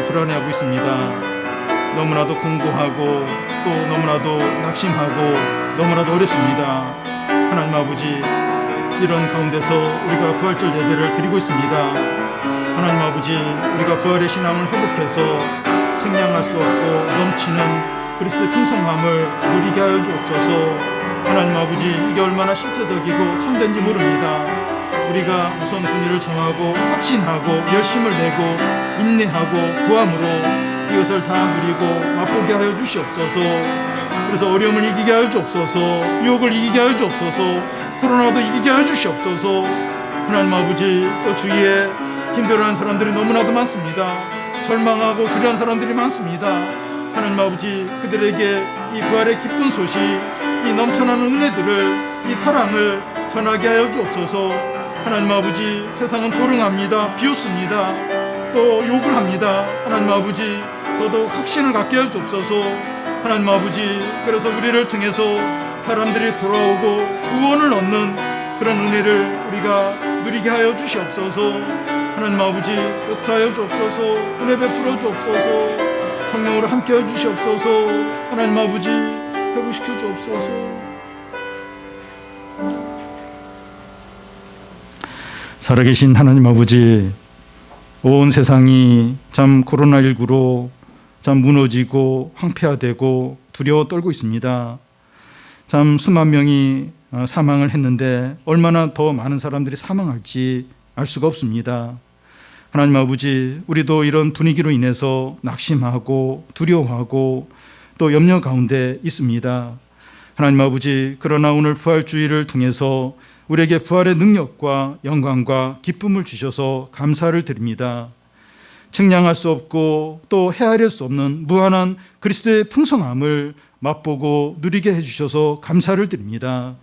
S1: 불안해하고 있습니다. 너무나도 공고하고 또 너무나도 낙심하고 너무나도 어렵습니다. 하나님 아버지, 이런 가운데서 우리가 부활절 예배를 드리고 있습니다. 하나님 아버지, 우리가 부활의 신앙을 회복해서 측량할 수 없고 넘치는
S2: 그리스도의 풍성함을 누리게 하여 주옵소서. 하나님 아버지, 이게 얼마나 실제적이고 참된지 모릅니다. 우리가 우선순위를 정하고 확신하고 열심을 내고 인내하고 구함으로 이것을 다 누리고 맛보게 하여 주시옵소서. 그래서 어려움을 이기게 하여 주옵소서. 유혹을 이기게 하여 주옵소서. 코로나도 이기게 하여 주시옵소서. 하나님 아버지, 또 주위에 힘들어하는 사람들이 너무나도 많습니다. 절망하고 두려운 사람들이 많습니다. 하나님 아버지, 그들에게 이 부활의 기쁜 소식, 이 넘쳐나는 은혜들을, 이 사랑을 전하게 하여 주옵소서. 하나님 아버지, 세상은 조롱합니다. 비웃습니다. 또 욕을 합니다. 하나님 아버지, 더더욱 확신을 갖게 하여 주옵소서. 하나님 아버지, 그래서 우리를 통해서 사람들이 돌아오고 구원을 얻는 그런 은혜를 우리가 누리게 하여 주시옵소서. 하나님 아버지, 역사하여 주옵소서. 은혜 베풀어 주옵소서. 성령으로 함께해 주시옵소서. 하나님 아버지, 회복시켜 주옵소서.
S1: 살아계신 하나님 아버지, 온 세상이 참 코로나19로 참 무너지고 황폐화되고 두려워 떨고 있습니다. 참 수만 명이 사망을 했는데 얼마나 더 많은 사람들이 사망할지 알 수가 없습니다. 하나님 아버지, 우리도 이런 분위기로 인해서 낙심하고 두려워하고 또 염려 가운데 있습니다. 하나님 아버지, 그러나 오늘 부활주의를 통해서 우리에게 부활의 능력과 영광과 기쁨을 주셔서 감사를 드립니다. 측량할 수 없고 또 헤아릴 수 없는 무한한 그리스도의 풍성함을 맛보고 누리게 해주셔서 감사를 드립니다.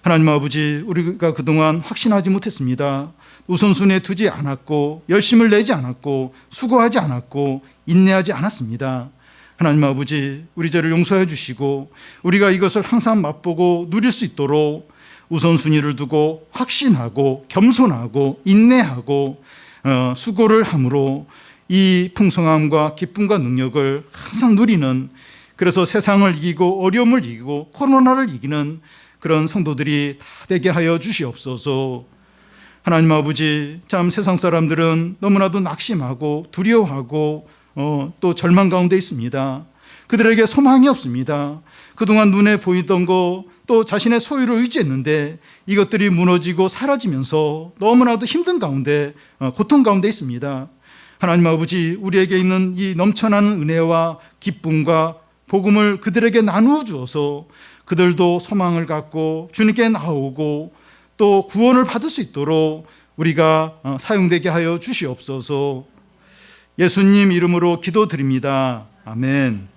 S1: 하나님 아버지, 우리가 그동안 확신하지 못했습니다. 우선순위에 두지 않았고 열심을 내지 않았고 수고하지 않았고 인내하지 않았습니다. 하나님 아버지, 우리 죄를 용서해 주시고 우리가 이것을 항상 맛보고 누릴 수 있도록 우선순위를 두고 확신하고 겸손하고 인내하고 수고를 함으로 이 풍성함과 기쁨과 능력을 항상 누리는, 그래서 세상을 이기고 어려움을 이기고 코로나를 이기는 그런 성도들이 다 되게 하여 주시옵소서. 하나님 아버지, 참 세상 사람들은 너무나도 낙심하고 두려워하고 또 절망 가운데 있습니다. 그들에게 소망이 없습니다. 그동안 눈에 보이던 거, 또 자신의 소유를 의지했는데 이것들이 무너지고 사라지면서 너무나도 힘든 가운데, 고통 가운데 있습니다. 하나님 아버지, 우리에게 있는 이 넘쳐나는 은혜와 기쁨과 복음을 그들에게 나누어 주어서 그들도 소망을 갖고 주님께 나오고 또 구원을 받을 수 있도록 우리가 사용되게 하여 주시옵소서. 예수님 이름으로 기도드립니다. 아멘.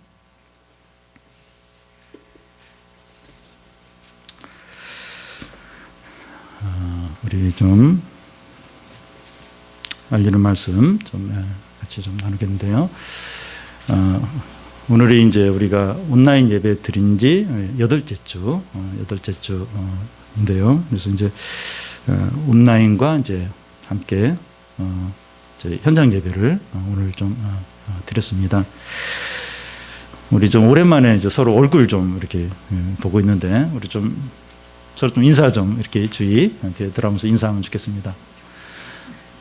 S1: 우리 좀 알리는 말씀 좀 같이 좀 나누겠는데요. 오늘이 이제 우리가 온라인 예배 드린 지 8째 주인데요. 그래서 이제 온라인과 이제 함께 저희 현장 예배를 오늘 좀 드렸습니다. 우리 좀 오랜만에 이제 서로 얼굴 좀 이렇게 보고 있는데 우리 좀 서로 좀 인사 좀 이렇게 주의 들어가면서 인사하면 좋겠습니다.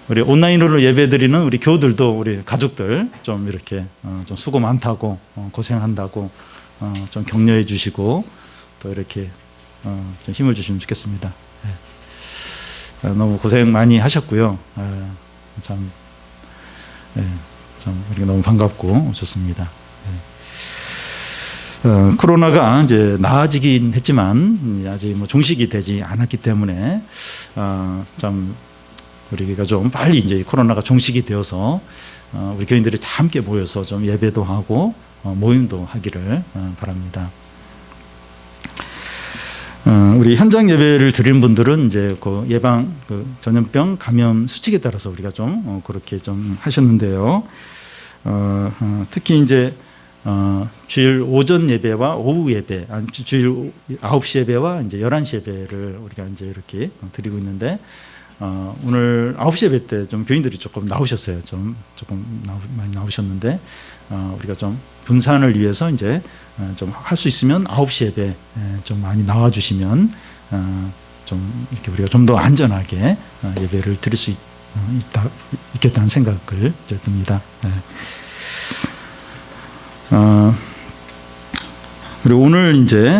S1: 우리 온라인으로 예배드리는 우리 교우들도 우리 가족들 좀 이렇게 좀 수고 많다고 고생한다고 좀 격려해 주시고 또 이렇게 좀 힘을 주시면 좋겠습니다. 너무 고생 많이 하셨고요. 참 우리가 너무 반갑고 좋습니다. 코로나가 이제 나아지긴 했지만 아직 뭐 종식이 되지 않았기 때문에 참 우리가 좀 빨리 이제 코로나가 종식이 되어서 우리 교인들이 다 함께 모여서 좀 예배도 하고 모임도 하기를 바랍니다. 우리 현장 예배를 드리는 분들은 이제 그 예방 전염병 감염 수칙에 따라서 우리가 좀 그렇게 좀 하셨는데요. 특히 이제 주일 오전 예배와 오후 예배, 주일 9시 예배와 이제 11시 예배를 우리가 이제 이렇게 드리고 있는데, 오늘 9시 예배 때 좀 교인들이 조금 나오셨어요. 조금 많이 나오셨는데, 우리가 좀 분산을 위해서 이제 좀 할 수 있으면 9시 예배 좀 많이 나와주시면 좀 이렇게 우리가 좀 더 안전하게 예배를 드릴 수 있겠다는 생각을 듭니다. 그리고 오늘 이제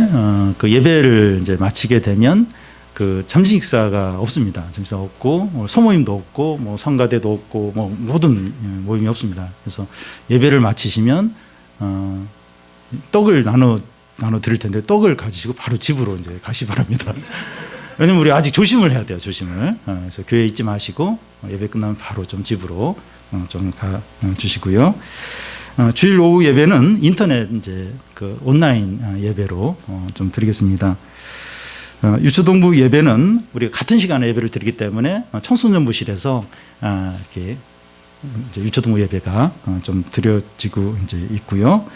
S1: 그 예배를 이제 마치게 되면 그 점심 식사가 없습니다. 점심 식사 없고 뭐 소모임도 없고 뭐 성가대도 없고 뭐 모든 모임이 없습니다. 그래서 예배를 마치시면 떡을 나눠 드릴 텐데 떡을 가지시고 바로 집으로 이제 가시 바랍니다. 왜냐면 우리 아직 조심을 해야 돼요. 조심을. 그래서 교회에 있지 마시고 예배 끝나면 바로 좀 집으로 좀 가 주시고요. 주일 오후 예배는 인터넷 이제 그 온라인 예배로 좀 드리겠습니다. 유초동부 예배는 우리가 같은 시간에 예배를 드리기 때문에 청소년부실에서 이렇게 이제 유초동부 예배가 좀 드려지고 이제 있고요.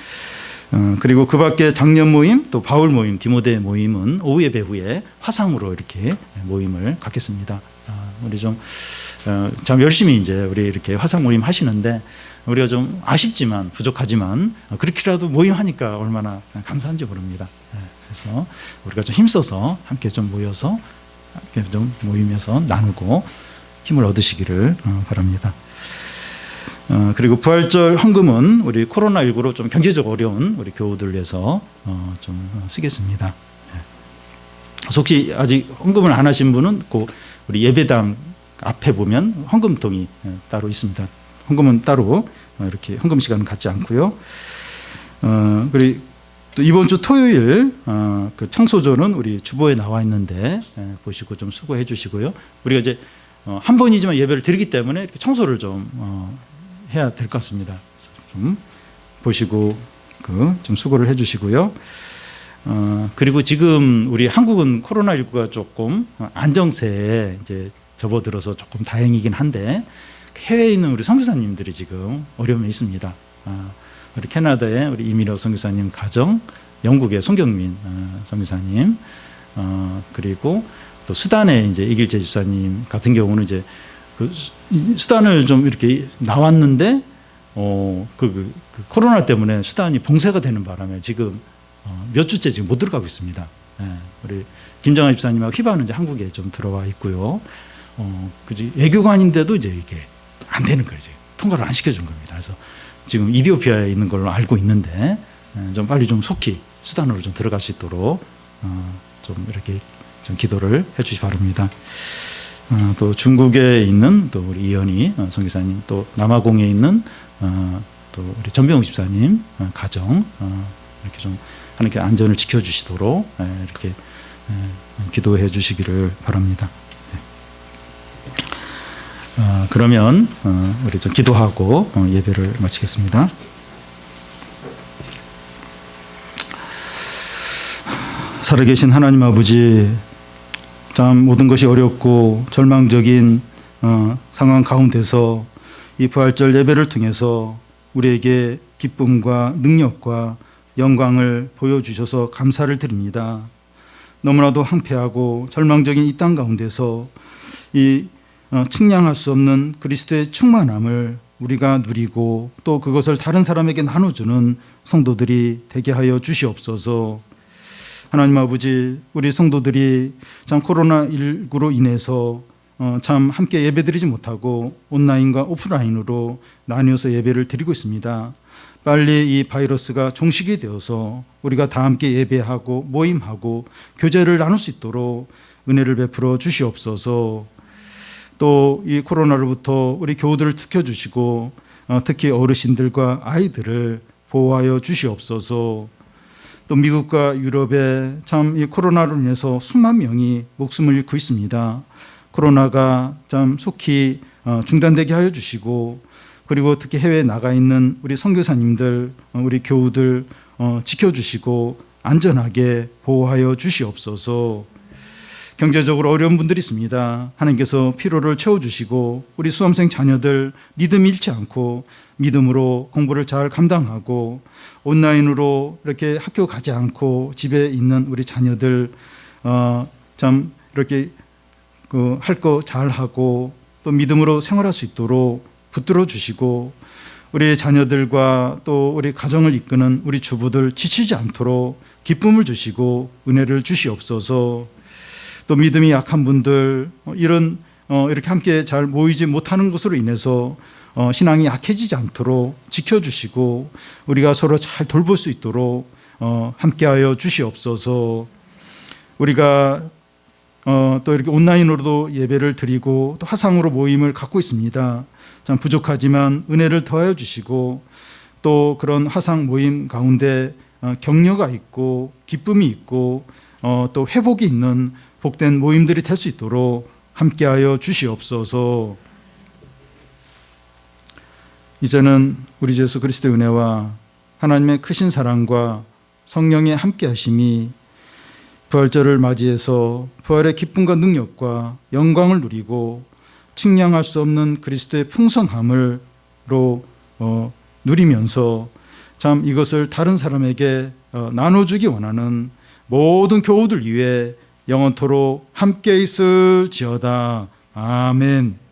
S1: 그리고 그 밖에 장년 모임, 또 바울 모임, 디모데 모임은 오후 예배 후에 화상으로 이렇게 모임을 갖겠습니다. 우리 좀 열심히 이제 우리 이렇게 화상 모임 하시는데 우리가 좀 아쉽지만 부족하지만 그렇게라도 모임하니까 얼마나 감사한지 모릅니다. 그래서 우리가 좀 힘써서 함께 좀 모여서 함께 좀 모임에서 나누고 힘을 얻으시기를 바랍니다. 그리고 부활절 헌금은 우리 코로나19로 좀 경제적 어려운 우리 교우들 위해서 좀 쓰겠습니다. 혹시 아직 헌금을 안 하신 분은 그 우리 예배당 앞에 보면 헌금통이 따로 있습니다. 헌금은 따로 이렇게 헌금 시간은 갖지 않고요. 그리고 또 이번 주 토요일 그 청소조는 우리 주보에 나와 있는데 보시고 좀 수고해 주시고요. 우리가 이제 한 번이지만 예배를 드리기 때문에 이렇게 청소를 좀 해야 될 것 같습니다. 그래서 좀 보시고 좀 수고를 해 주시고요. 그리고 지금 우리 한국은 코로나19가 조금 안정세에 이제 접어들어서 조금 다행이긴 한데 해외에 있는 우리 선교사님들이 지금 어려움이 있습니다. 우리 캐나다의 우리 이민호 선교사님 가정, 영국의 송경민 선교사님, 그리고 또 수단의 이제 이길재 집사님 같은 경우는 이제 그 수단을 좀 이렇게 나왔는데 그 코로나 때문에 수단이 봉쇄가 되는 바람에 지금 몇 주째 지금 못 들어가고 있습니다. 우리 김정아 집사님하고 휘바는 이제 한국에 좀 들어와 있고요. 그지 외교관인데도 이제 이게 안 되는 거예요. 통과를 안 시켜준 겁니다. 그래서 지금 이디오피아에 있는 걸로 알고 있는데 좀 빨리 좀 속히 수단으로 좀 들어갈 수 있도록 좀 이렇게 좀 기도를 해주시 바랍니다. 또 중국에 있는 또 우리 이현희 선교사님, 또 남아공에 있는 또 우리 전병욱 집사님 가정 이렇게 좀 하나님께 안전을 지켜주시도록 이렇게 기도해 주시기를 바랍니다. 그러면 우리 좀 기도하고 예배를 마치겠습니다. 살아계신 하나님 아버지, 참 모든 것이 어렵고 절망적인 상황 가운데서 이 부활절 예배를 통해서 우리에게 기쁨과 능력과 영광을 보여주셔서 감사를 드립니다. 너무나도 황폐하고 절망적인 이 땅 가운데서 이 측량할 수 없는 그리스도의 충만함을 우리가 누리고 또 그것을 다른 사람에게 나눠주는 성도들이 되게 하여 주시옵소서. 하나님 아버지, 우리 성도들이 참 코로나19로 인해서 참 함께 예배드리지 못하고 온라인과 오프라인으로 나뉘어서 예배를 드리고 있습니다. 빨리 이 바이러스가 종식이 되어서 우리가 다 함께 예배하고 모임하고 교제를 나눌 수 있도록 은혜를 베풀어 주시옵소서. 또 이 코로나로부터 우리 교우들을 지켜주시고 특히 어르신들과 아이들을 보호하여 주시옵소서. 또 미국과 유럽에 참 이 코로나로 인해서 수만 명이 목숨을 잃고 있습니다. 코로나가 참 속히 중단되게 하여 주시고, 그리고 특히 해외에 나가 있는 우리 선교사님들, 우리 교우들 지켜주시고 안전하게 보호하여 주시옵소서. 경제적으로 어려운 분들이 있습니다. 하나님께서 피로를 채워주시고 우리 수험생 자녀들 믿음이 잃지 않고 믿음으로 공부를 잘 감당하고 온라인으로 이렇게 학교 가지 않고 집에 있는 우리 자녀들 참 이렇게 할 거 잘하고 또 믿음으로 생활할 수 있도록 붙들어 주시고, 우리 자녀들과 또 우리 가정을 이끄는 우리 주부들 지치지 않도록 기쁨을 주시고 은혜를 주시옵소서. 또 믿음이 약한 분들 이렇게 함께 잘 모이지 못하는 것으로 인해서 신앙이 약해지지 않도록 지켜주시고 우리가 서로 잘 돌볼 수 있도록
S2: 함께하여 주시옵소서. 우리가 또 이렇게 온라인으로도 예배를 드리고 또 화상으로 모임을 갖고 있습니다. 참 부족하지만 은혜를 더하여 주시고 또 그런 화상 모임 가운데 격려가 있고 기쁨이 있고 또 회복이 있는 복된 모임들이 될 수 있도록 함께하여 주시옵소서. 이제는 우리 주 예수 그리스도의 은혜와 하나님의 크신 사랑과 성령의 함께하심이 부활절을 맞이해서 부활의 기쁨과 능력과 영광을 누리고 측량할 수 없는 그리스도의 풍성함으로 누리면서 참 이것을 다른 사람에게 나눠주기 원하는 모든 교우들 위해 영원토록 함께 있을지어다. 아멘.